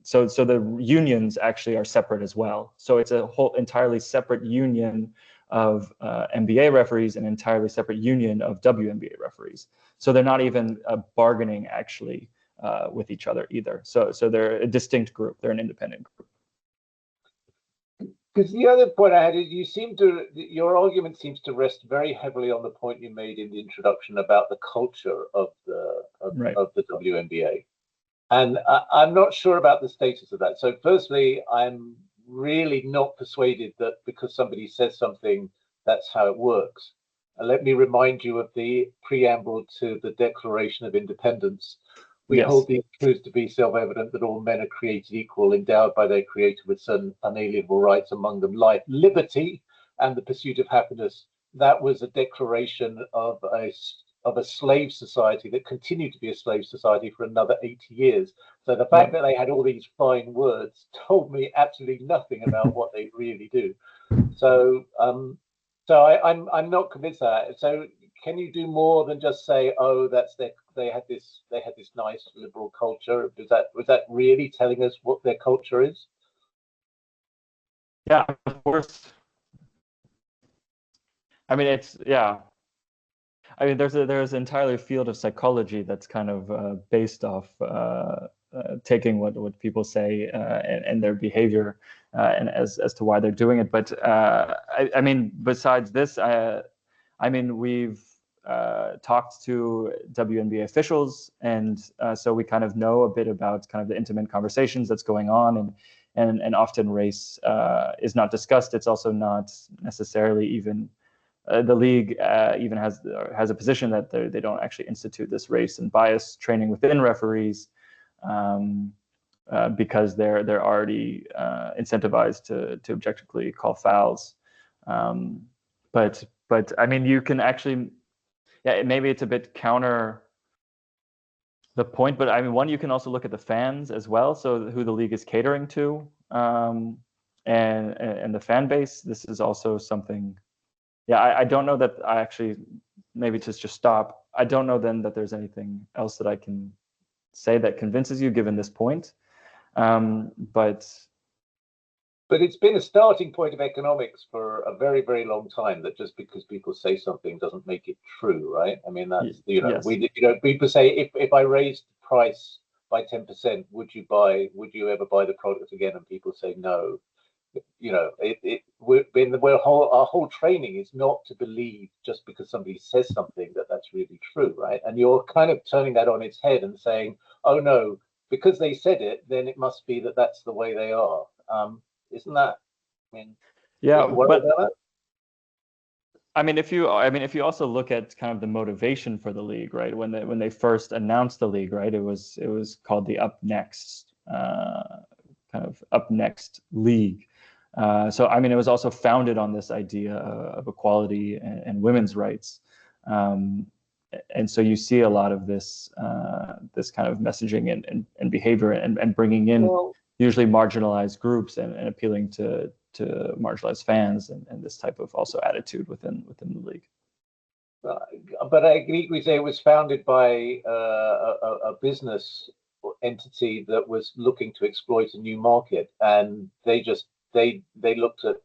S2: So the unions actually are separate as well. So it's a whole entirely separate union of NBA referees, and an entirely separate union of WNBA referees. So they're not even bargaining actually with each other either. So they're a distinct group. They're an independent group.
S3: Because the other point I had is your argument seems to rest very heavily on the point you made in the introduction about the culture of the WNBA. And I'm not sure about the status of that. So firstly, I'm really not persuaded that because somebody says something, that's how it works. And let me remind you of the preamble to the Declaration of Independence. We hold these truths to be self-evident, that all men are created equal, endowed by their creator with certain unalienable rights, among them life, liberty, and the pursuit of happiness. That was a declaration of a slave society that continued to be a slave society for another 80 years. So the fact that they had all these fine words told me absolutely nothing about what they really do. So I'm not convinced of that. So can you do more than just say, oh, that's they had this nice liberal culture? Was that really telling us what their culture is?
S2: Yeah, of course. I mean, I mean, there's an entirely field of psychology that's kind of based off taking what people say and their behavior and as to why they're doing it. But I mean, besides this, I mean, we've talked to WNBA officials, and so we kind of know a bit about kind of the intimate conversations that's going on, and often race is not discussed. It's also not necessarily even. The league even has a position that they don't actually institute this race and bias training within referees because they're already incentivized to objectively call fouls. But I mean, you can actually, maybe it's a bit counter the point, but I mean, one, you can also look at the fans as well, so who the league is catering to, and the fan base. This is also something. Yeah, I don't know that I actually, maybe to just stop, I don't know then that there's anything else that I can say that convinces you given this point. But
S3: it's been a starting point of economics for a very, very long time, that just because people say something doesn't make it true, right? I mean, that's,
S2: yes.
S3: People say, if I raised the price by 10%, would you ever buy the product again? And people say no. Our whole training is not to believe just because somebody says something that's really true, right? And you're kind of turning that on its head and saying, oh no, because they said it, then it must be that's the way they are. Isn't that? I mean,
S2: yeah, but
S3: about that?
S2: I mean, if you also look at kind of the motivation for the league, right? When they first announced the league, right, it was called the Up Next kind of Up Next League. So I mean, it was also founded on this idea of equality and women's rights, and so you see a lot of this kind of messaging and behavior and bringing in usually marginalized groups and appealing to marginalized fans and this type of also attitude within the league.
S3: But I agree say it was founded by a business entity that was looking to exploit a new market, and they looked at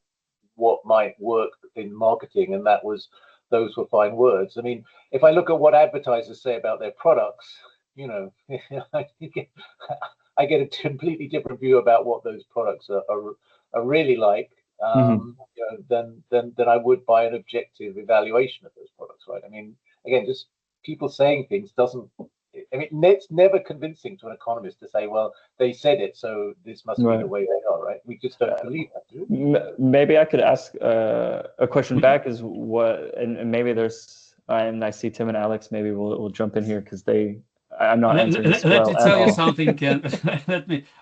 S3: what might work in marketing, and those were fine words. I mean, if I look at what advertisers say about their products, I get a completely different view about what those products are really like than I would by an objective evaluation of those products, right? I mean, again, just people saying things doesn't. I mean, it's never convincing to an economist to say, well, they said it, so this must be the way they are, right? We just don't believe that, do we?
S2: Maybe I could ask a question back is what, and maybe there's, and I see Tim and Alex, maybe we'll jump in here because I'm not answering this well.
S4: Let me tell you something, Ken.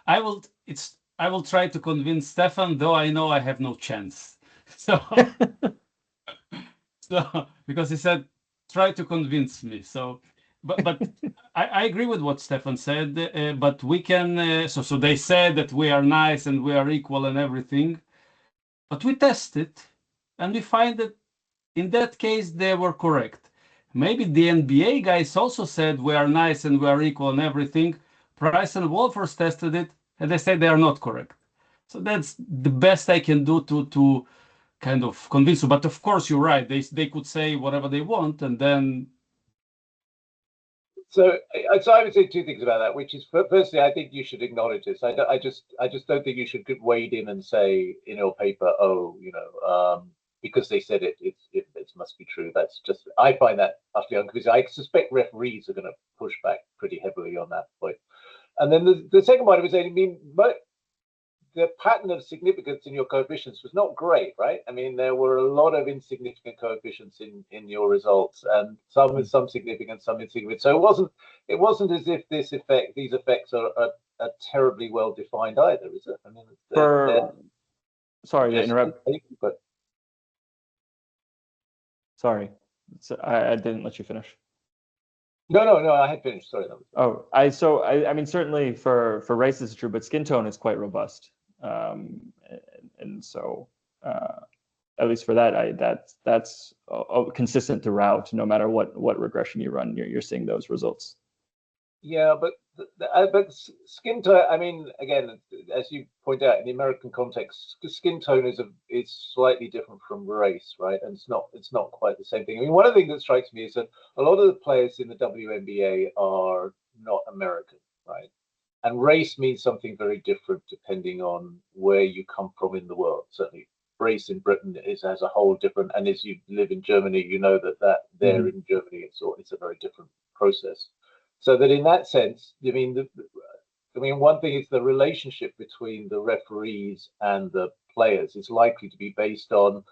S4: I will try to convince Stefan, though I know I have no chance. So because he said, try to convince me. So, but I agree with what Stefan said. But we can. So they said that we are nice and we are equal and everything, but we test it, and we find that in that case they were correct. Maybe the NBA guys also said we are nice and we are equal and everything. Price and Wolfers tested it, and they said they are not correct. So that's the best I can do to kind of convince you. But of course, you're right. They could say whatever they want, and then.
S3: So I would say two things about that, which is, firstly, I think you should acknowledge this. I just don't think you should wade in and say in your paper, because they said it must be true. That's just, I find that utterly unconvincing. I suspect referees are going to push back pretty heavily on that point. And then the second one was, I mean, but the pattern of significance in your coefficients was not great, right? I mean, there were a lot of insignificant coefficients in your results, and some with some significant, some insignificant. So it wasn't as if these effects are terribly well defined either, is it? I mean,
S2: sorry to interrupt.
S3: But
S2: sorry, I didn't let you finish.
S3: No, I had finished. Sorry.
S2: Oh, I mean, certainly for race this is true, but skin tone is quite robust. And so at least for that, that's consistent throughout. No matter what regression you run, you're seeing those results.
S3: Yeah, but skin tone. I mean, again, as you point out, in the American context, skin tone is slightly different from race, right? And it's not quite the same thing. I mean, one of the things that strikes me is that a lot of the players in the WNBA are not American, right? And race means something very different depending on where you come from in the world. Certainly, race in Britain is as a whole different. And as you live in Germany, you know that there in Germany, it's a very different process. So that in that sense, I mean, one thing is the relationship between the referees and the players is likely to be based on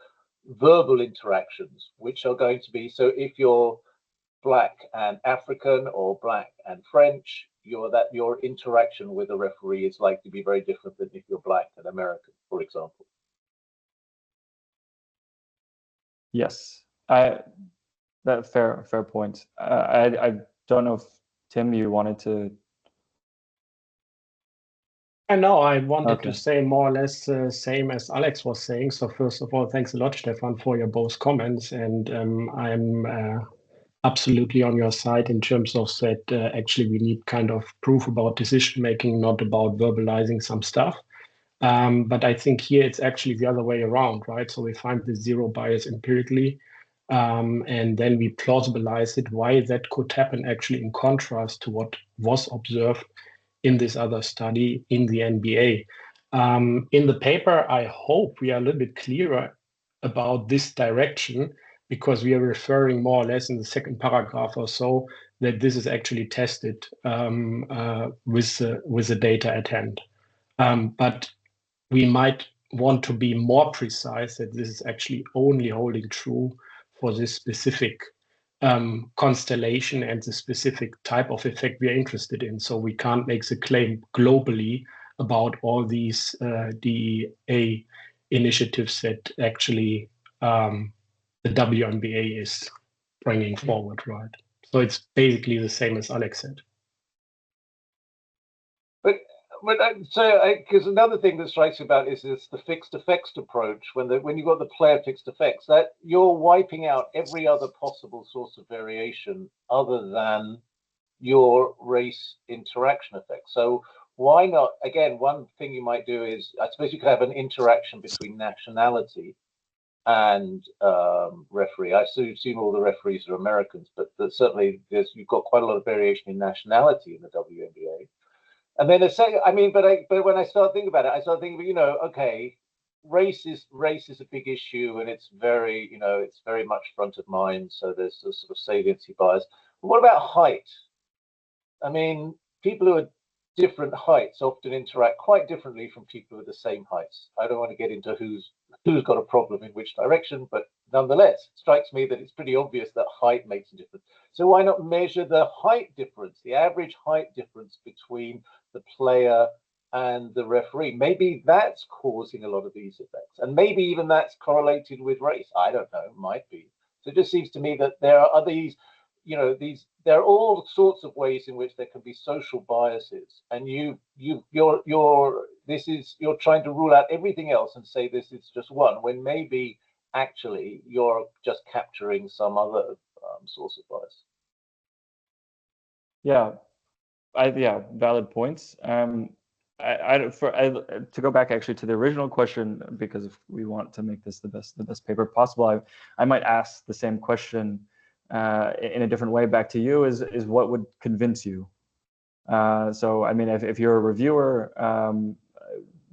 S3: verbal interactions, which are going to be, so if you're Black and African or Black and French, your interaction with a referee is likely to be very different than if you're Black and American, for example.
S2: Yes, that fair point. I don't know if Tim, you wanted to.
S8: And no, I wanted
S2: Okay.
S8: to say more or less the same as Alex was saying. So first of all, thanks a lot, Stefan, for your both comments. And I'm absolutely on your side in terms of that actually we need kind of proof about decision making, not about verbalizing some stuff. But I think here it's actually the other way around, right? So we find the zero bias empirically, and then we plausibilize it, why that could happen actually in contrast to what was observed in this other study in the NBA. In the paper, I hope we are a little bit clearer about this direction, because we are referring more or less in the second paragraph or so that this is actually tested with the data at hand. But we might want to be more precise that this is actually only holding true for this specific constellation and the specific type of effect we are interested in. So we can't make the claim globally about all these DEA initiatives that actually the WNBA is bringing forward, right? So it's basically the same as Alex said.
S3: Because another thing that strikes me about is the fixed effects approach. When you've got the player fixed effects, that you're wiping out every other possible source of variation other than your race interaction effect. So why not? Again, one thing you might do is, I suppose you could have an interaction between nationality and referee. I assume all the referees are Americans, but certainly you've got quite a lot of variation in nationality in the WNBA. And then but when I start thinking about it, I start thinking, okay, race is a big issue, and it's very much front of mind. So there's a sort of saliency bias. But what about height? I mean, people who are different heights often interact quite differently from people who are the same heights. I don't want to get into who's got a problem in which direction, but nonetheless, it strikes me that it's pretty obvious that height makes a difference. So why not measure the height difference, the average height difference between the player and the referee? Maybe that's causing a lot of these effects, and maybe even that's correlated with race. I don't know, it might be. So it just seems to me that there are these, there are all sorts of ways in which there can be social biases, and you're trying to rule out everything else and say this is just one, when maybe actually you're just capturing some other source of bias.
S2: Yeah, valid points. To go back actually to the original question, because if we want to make this the best paper possible, I might ask the same question in a different way back to you, is what would convince you? So I mean, if you're a reviewer,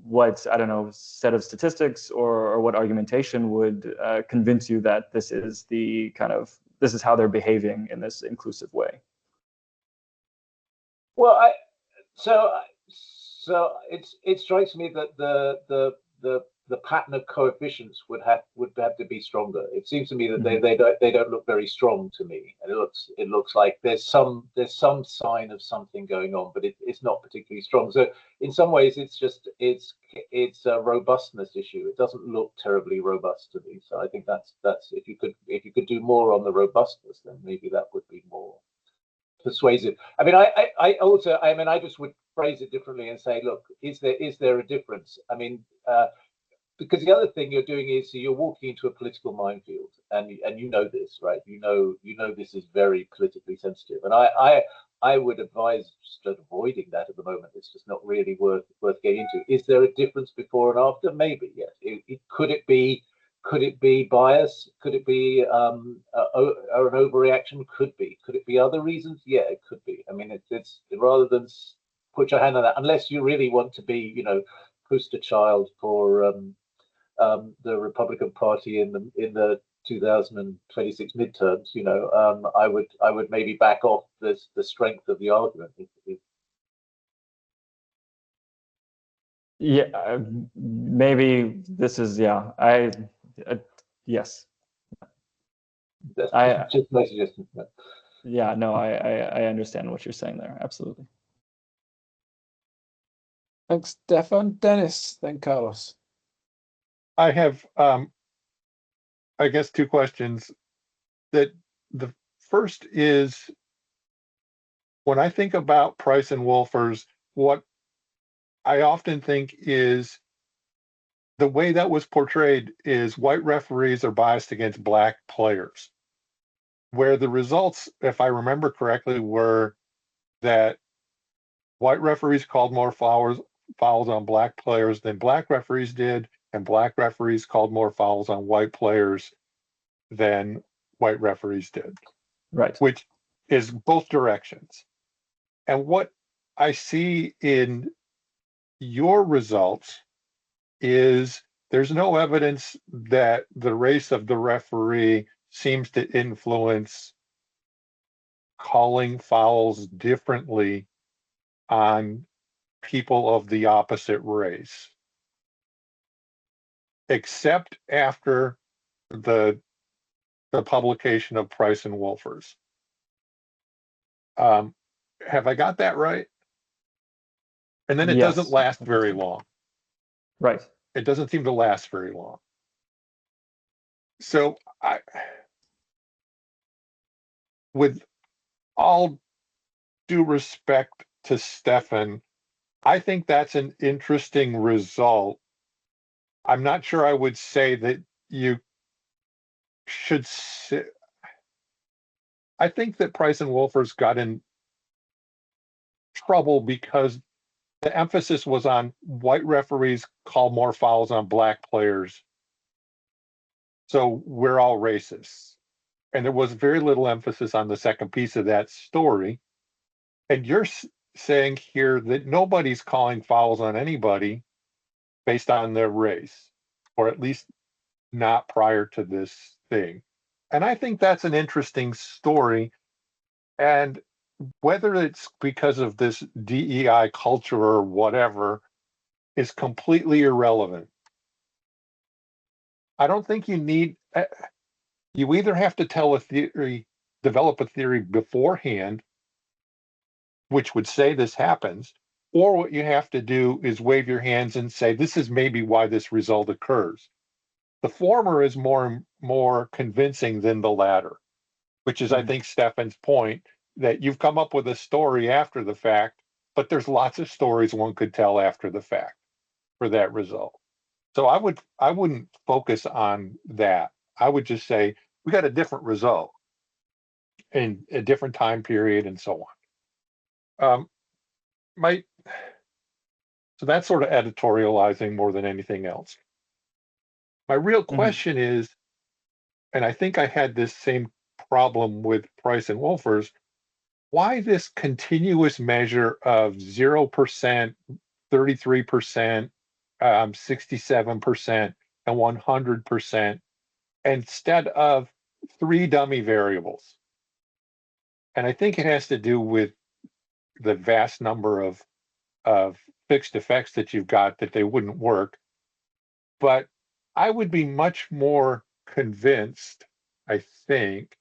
S2: what, I don't know, set of statistics or what argumentation would convince you that this is how they're behaving in this inclusive way?
S3: Well, it strikes me that the pattern of coefficients would have to be stronger. It seems to me that they don't look very strong to me, and it looks like there's some sign of something going on, but it's not particularly strong. So in some ways, it's a robustness issue. It doesn't look terribly robust to me. So I think that's if you could do more on the robustness, then maybe that would be more persuasive. I mean, I also, I mean, I just would phrase it differently and say, look, is there a difference? I mean, because the other thing you're doing is you're walking into a political minefield, and you know this, right? You know this is very politically sensitive, and I would advise just avoiding that at the moment. It's just not really worth getting into. Is there a difference before and after? Maybe, yes. Could it be bias? Could it be or an overreaction? Could be. Could it be other reasons? Yeah, it could be. I mean, it's rather than put your hand on that, unless you really want to be, you know, poster child for the Republican Party in the 2026 midterms, you know, I would maybe back off the strength of the argument.
S2: Yeah, maybe this is, yeah, yes.
S3: That's just my suggestion.
S2: Yeah, no, I understand what you're saying there. Absolutely.
S1: Thanks, Stefan. Dennis, then Carlos.
S7: I have, I guess, two questions. That the first is, when I think about Price and Wolfers, what I often think is the way that was portrayed is white referees are biased against black players, where the results, if I remember correctly, were that white referees called more fouls on black players than black referees did, and black referees called more fouls on white players than white referees did.
S2: Right.
S7: Which is both directions. And what I see in your results is there's no evidence that the race of the referee seems to influence calling fouls differently on people of the opposite race, except after the publication of Price and Wolfers. Have I got that right? And then it
S2: Yes,
S7: doesn't last very long.
S2: Right.
S7: It doesn't seem to last very long. So with all due respect to Stefan, I think that's an interesting result. I'm not sure I would say that you should say, I think that Price and Wolfers got in trouble because the emphasis was on white referees call more fouls on black players. So we're all racist. And there was very little emphasis on the second piece of that story. And you're saying here that nobody's calling fouls on anybody based on their race, or at least not prior to this thing. And I think that's an interesting story. And whether it's because of this DEI culture or whatever is completely irrelevant. I don't think you need, you either have to tell a theory, develop a theory beforehand, which would say this happens, or what you have to do is wave your hands and say, this is maybe why this result occurs. The former is more convincing than the latter, which is, I think, Stefan's point, that you've come up with a story after the fact, but there's lots of stories one could tell after the fact for that result. So I wouldn't focus on that. I would just say we got a different result in a different time period and so on. So that's sort of editorializing more than anything else. My real question is, and I think I had this same problem with Price and Wolfers, why this continuous measure of 0%, 33%, 67%, and 100% instead of 3 dummy variables? And I think it has to do with the vast number of fixed effects that you've got that they wouldn't work. But I would be much more convinced, I think,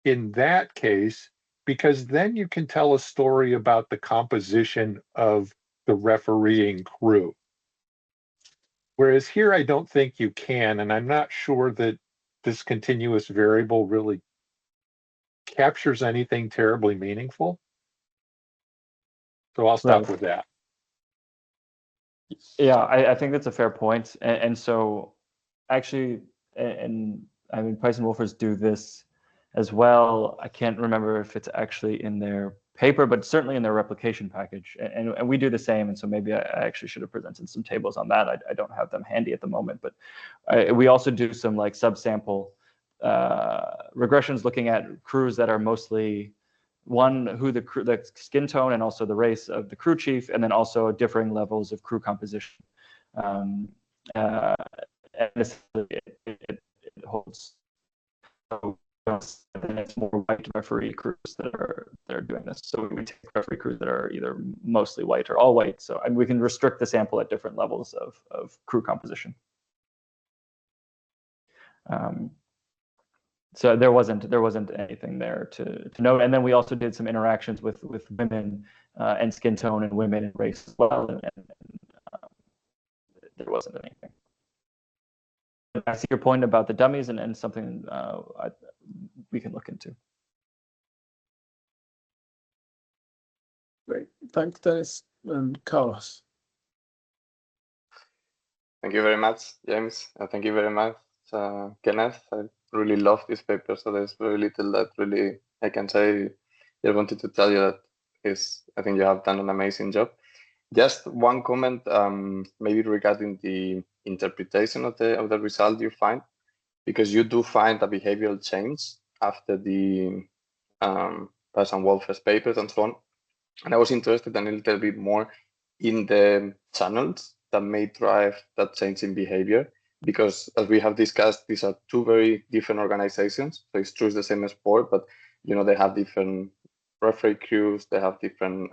S7: in that case, because then you can tell a story about the composition of the refereeing crew. Whereas here, I don't think you can, and I'm not sure that this continuous variable really captures anything terribly meaningful. So I'll stop
S2: Right.
S7: with that.
S2: Yeah, I think that's a fair point. And so actually, and I mean, Price and Wolfers do this as well. I can't remember if it's actually in their paper, but certainly in their replication package. And we do the same. And so maybe I actually should have presented some tables on that. I don't have them handy at the moment, but we also do some like subsample regressions looking at crews that are mostly one, who the skin tone and also the race of the crew chief, and then also differing levels of crew composition. And it holds. So then it's more white referee crews that are doing this. So we take referee crews that are either mostly white or all white. So we can restrict the sample at different levels of crew composition. So there wasn't anything there to note. And then we also did some interactions with women and skin tone and women and race as well, and there wasn't anything. I see your point about the dummies and something we can look into.
S1: Great, thanks, Dennis and Carlos.
S9: Thank you very much, James. Thank you very much, Kenneth. I really love this paper, so there's very little that really I can say. I wanted to tell you that I think you have done an amazing job. Just one comment, maybe regarding the interpretation of the result you find, because you do find a behavioral change after the Price and Wolfers papers and so on. And I was interested in a little bit more in the channels that may drive that change in behavior, because as we have discussed, these are two very different organizations. So it's true, it's the same sport, but they have different referee crews, they have different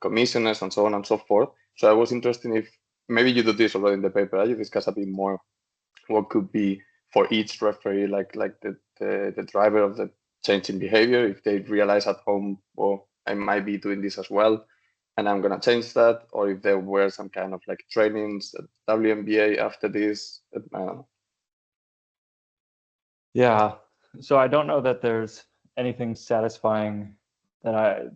S9: commissioners and so on and so forth. So I was interested if maybe you do this already in the paper, right? You discuss a bit more what could be for each referee, like the driver of the change in behavior, if they realize at home, well, I might be doing this as well, and I'm going to change that, or if there were some kind of like trainings at WNBA after this.
S2: Yeah, so I don't know that there's anything satisfying that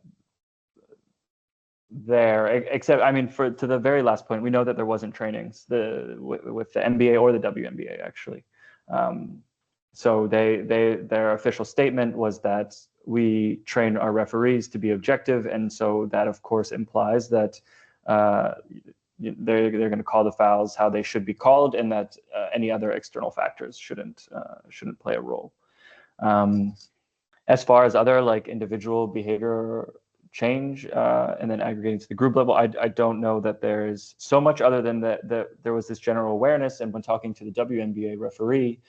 S2: except, I mean, to the very last point, we know that there wasn't trainings with the NBA or the WNBA actually. So their official statement was that we train our referees to be objective, and so that of course implies that they're going to call the fouls how they should be called, and that any other external factors shouldn't play a role. As far as other like individual behavior change and then aggregating to the group level, I don't know that there's so much, other than that there was this general awareness. And when talking to the WNBA referee,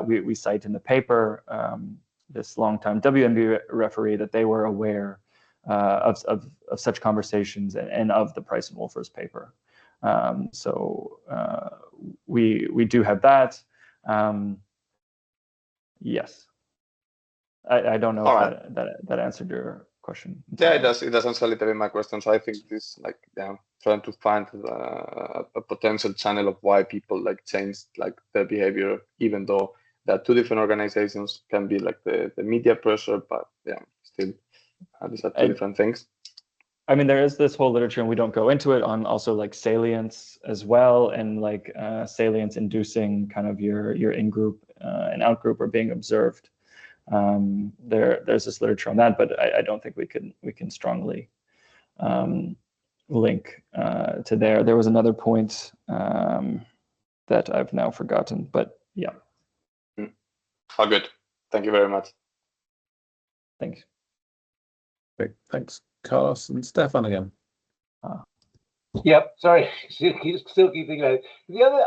S2: we cite in the paper this longtime WNBA referee that they were aware of such conversations and of the Price and Wolfers paper. So we do have that. Yes. I don't know if that answered your question.
S9: Yeah, it does. It does answer a little bit my question. So I think this, like, trying to find a potential channel of why people like change like their behavior, even though there are two different organizations, can be like the media pressure, but still these are two different things.
S2: I mean, there is this whole literature, and we don't go into it, on also like salience as well, and like salience inducing kind of your in-group and out-group are being observed. There's this literature on that, but I don't think we can strongly link to there. There was another point that I've now forgotten, but yeah.
S9: Oh, good. Thank you very much.
S2: Thanks.
S1: Great, thanks, Carlos and Stefan again.
S3: Yep, sorry, still keep thinking about it. The other,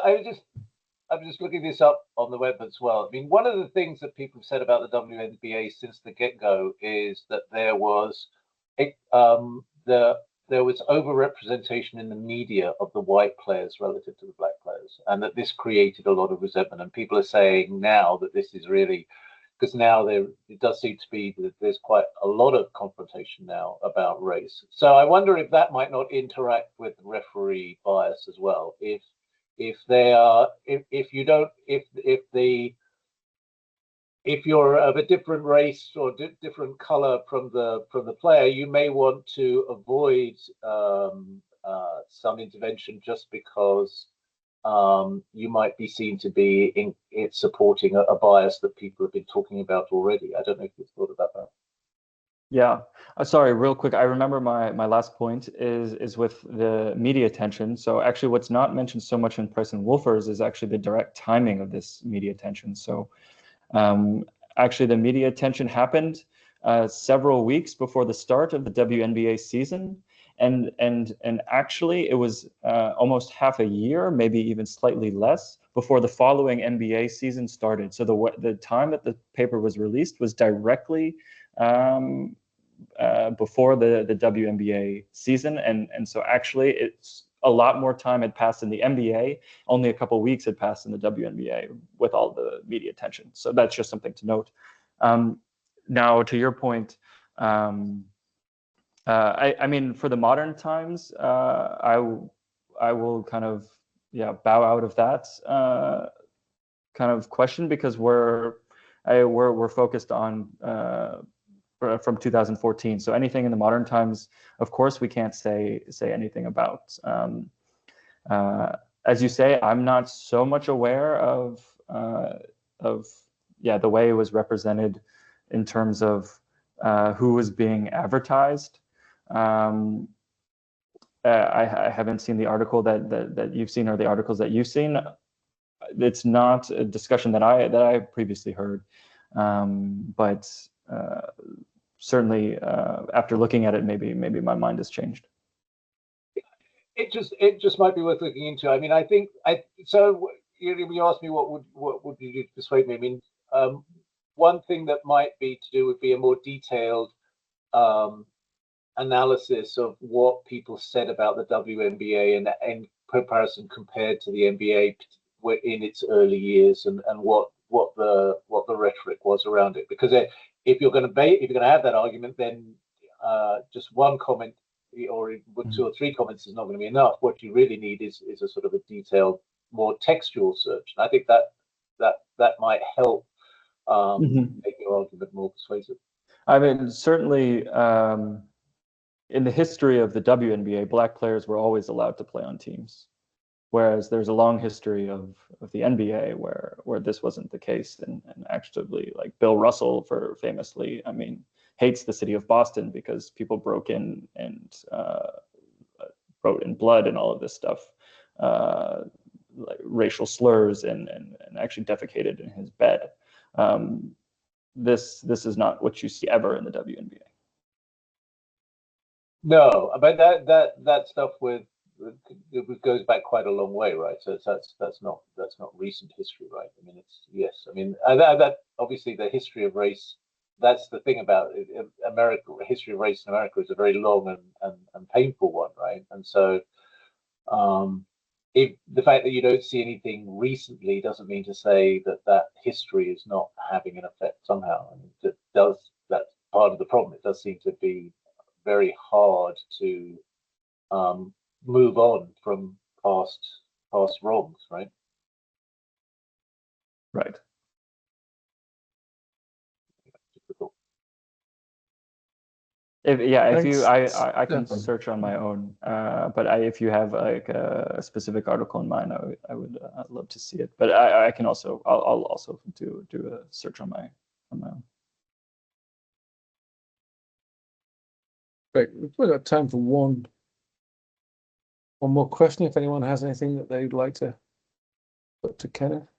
S3: I'm just looking this up on the web as well. I mean, one of the things that people have said about the WNBA since the get-go is that there was overrepresentation in the media of the white players relative to the black players, and that this created a lot of resentment. And people are saying now that this is really, because now it does seem to be that there's quite a lot of confrontation now about race. So I wonder if that might not interact with referee bias as well. If if you're of a different race or different color from the player, you may want to avoid some intervention just because you might be seen to be supporting a bias that people have been talking about already. I don't know if you've thought about that.
S2: Yeah, sorry, real quick. I remember my last point is with the media attention. So actually what's not mentioned so much in Price and Wolfers is actually the direct timing of this media attention. So actually the media attention happened several weeks before the start of the WNBA season. And actually it was almost half a year, maybe even slightly less, before the following NBA season started. So the time that the paper was released was directly before the WNBA season. And so actually it's a lot more time had passed in the NBA, only a couple of weeks had passed in the WNBA with all the media attention. So that's just something to note. Now to your point, I mean, for the modern times, I will kind of bow out of that kind of question, because we're focused on from 2014. So anything in the modern times, of course, we can't say anything about. As you say, I'm not so much aware of the way it was represented in terms of who was being advertised. I haven't seen the article that you've seen, or the articles that you've seen. It's not a discussion that I previously heard, but certainly after looking at it, maybe my mind has changed.
S3: It just might be worth looking into. I mean, I think so. You asked me what would you do to persuade me. I mean, one thing that might be to do would be a more detailed analysis of what people said about the WNBA and in comparison compared to the NBA in its early years, and what the rhetoric was around it. Because if you're going to have that argument, then just one comment or 2 or 3 comments is not going to be enough. What you really need is a sort of a detailed, more textual search. And I think that might help make your argument more persuasive.
S2: I mean, certainly in the history of the WNBA, Black players were always allowed to play on teams, whereas there's a long history of the NBA where this wasn't the case, and actually, like Bill Russell, famously, I mean, hates the city of Boston because people broke in and wrote in blood and all of this stuff, like racial slurs, and actually defecated in his bed. This is not what you see ever in the WNBA.
S3: No, but that stuff it goes back quite a long way, right? So that's not recent history, right? I mean, I mean that obviously the history of race. That's the thing about America. History of race in America is a very long and painful one, right? And so, if the fact that you don't see anything recently doesn't mean to say that history is not having an effect somehow. I mean, that's part of the problem. It does seem to be very hard to move on from past wrongs, right?
S2: Right. I can search on my own, but if you have like a specific article in mind, I would I'd love to see it. But I can also I'll also do a search on my own.
S1: Great. We've got time for one more question. If anyone has anything that they'd like to put to Kenneth.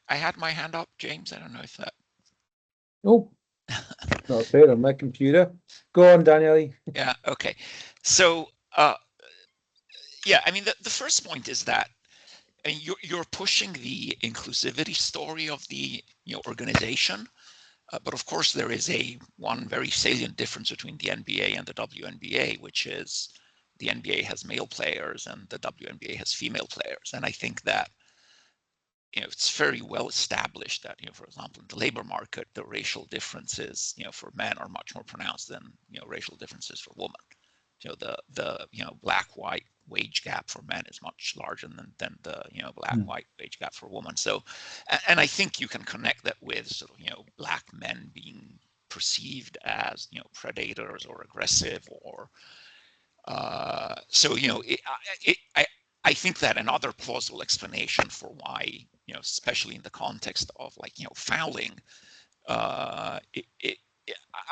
S5: I had my hand up, James. I don't know if that.
S1: Oh, not fair on my computer. Go on, Daniele.
S5: Yeah. Okay. So, yeah. I mean, the first point is that you're pushing the inclusivity story of the organization, but of course there is one very salient difference between the NBA and the WNBA, which is the NBA has male players and the WNBA has female players, and I think that it's very well established that, for example, in the labor market, the racial differences, for men are much more pronounced than, racial differences for women. The black, white wage gap for men is much larger than the black-white wage gap for women. So, and I think you can connect that with sort of black men being perceived as predators or aggressive or so I think that another plausible explanation for why especially in the context of like fouling I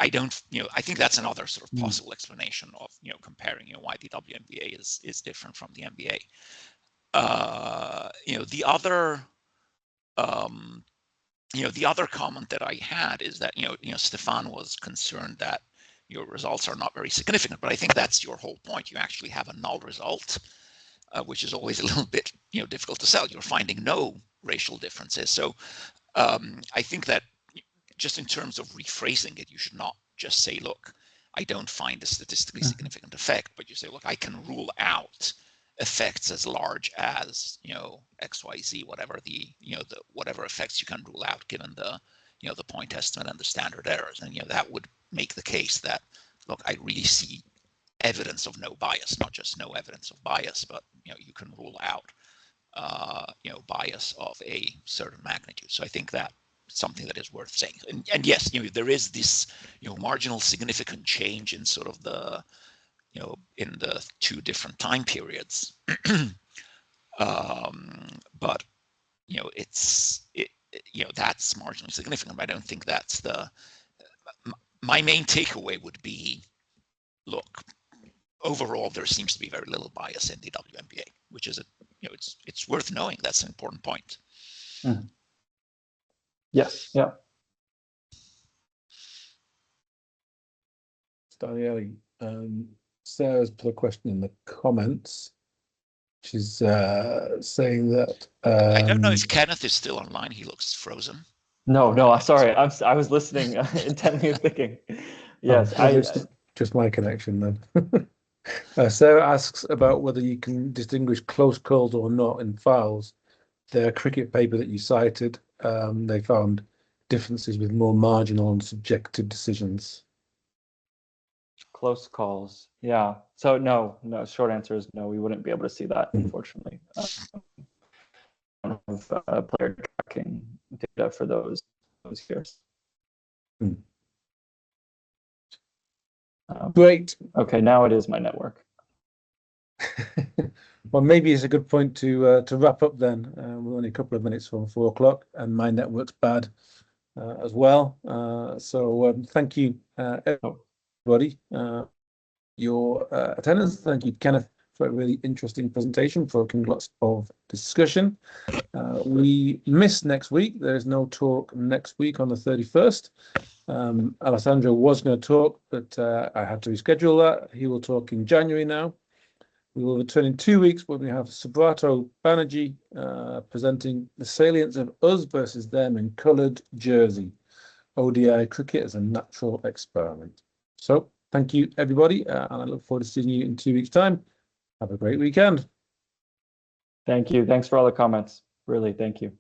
S5: don't I think that's another sort of possible explanation of comparing why the WNBA is different from the NBA. The other the other comment that I had is that Stefan was concerned that your results are not very significant, but I think that's your whole point. You actually have a null result, which is always a little bit difficult to sell. You're finding no racial differences. So I think that just in terms of rephrasing it, you should not just say, look, I don't find a statistically significant effect, but you say, look, I can rule out effects as large as XYZ, whatever the whatever effects you can rule out given the the point estimate and the standard errors, and that would make the case that, look, I really see evidence of no bias, not just no evidence of bias, but you can rule out bias of a certain magnitude. So I think that something that is worth saying. And yes, there is this marginal significant change in sort of the in the two different time periods, but it's that's marginally significant. But I don't think that's the my main takeaway would be, look, overall there seems to be very little bias in the WNBA, which is it's worth knowing. That's an important point.
S2: Yes. Yeah.
S1: Daniele, Sarah's put a question in the comments. She's saying that
S5: I don't know if Kenneth is still online. He looks frozen.
S2: No, sorry. I was listening intently and thinking. Yes,
S1: just my connection then. Sarah asks about whether you can distinguish close calls or not in fouls. The cricket paper that you cited, they found differences with more marginal and subjective decisions.
S2: Close calls. Yeah. So no. Short answer is no. We wouldn't be able to see that, unfortunately. Of player tracking data for those years.
S1: Great.
S2: Okay, now it is my network.
S1: Well, maybe it's a good point to wrap up then. We're only a couple of minutes from 4 o'clock, and my network's bad as well. So thank you, everybody, your attendance. Thank you, Kenneth, for a really interesting presentation, provoking lots of discussion. We miss next week. There's no talk next week on the 31st. Alessandro was going to talk, but I had to reschedule that. He will talk in January now. We will return in 2 weeks when we have Subrato Banerjee presenting the salience of us versus them in coloured jersey. ODI cricket as a natural experiment. So thank you, everybody, and I look forward to seeing you in 2 weeks' time. Have a great weekend.
S2: Thank you. Thanks for all the comments. Really, thank you.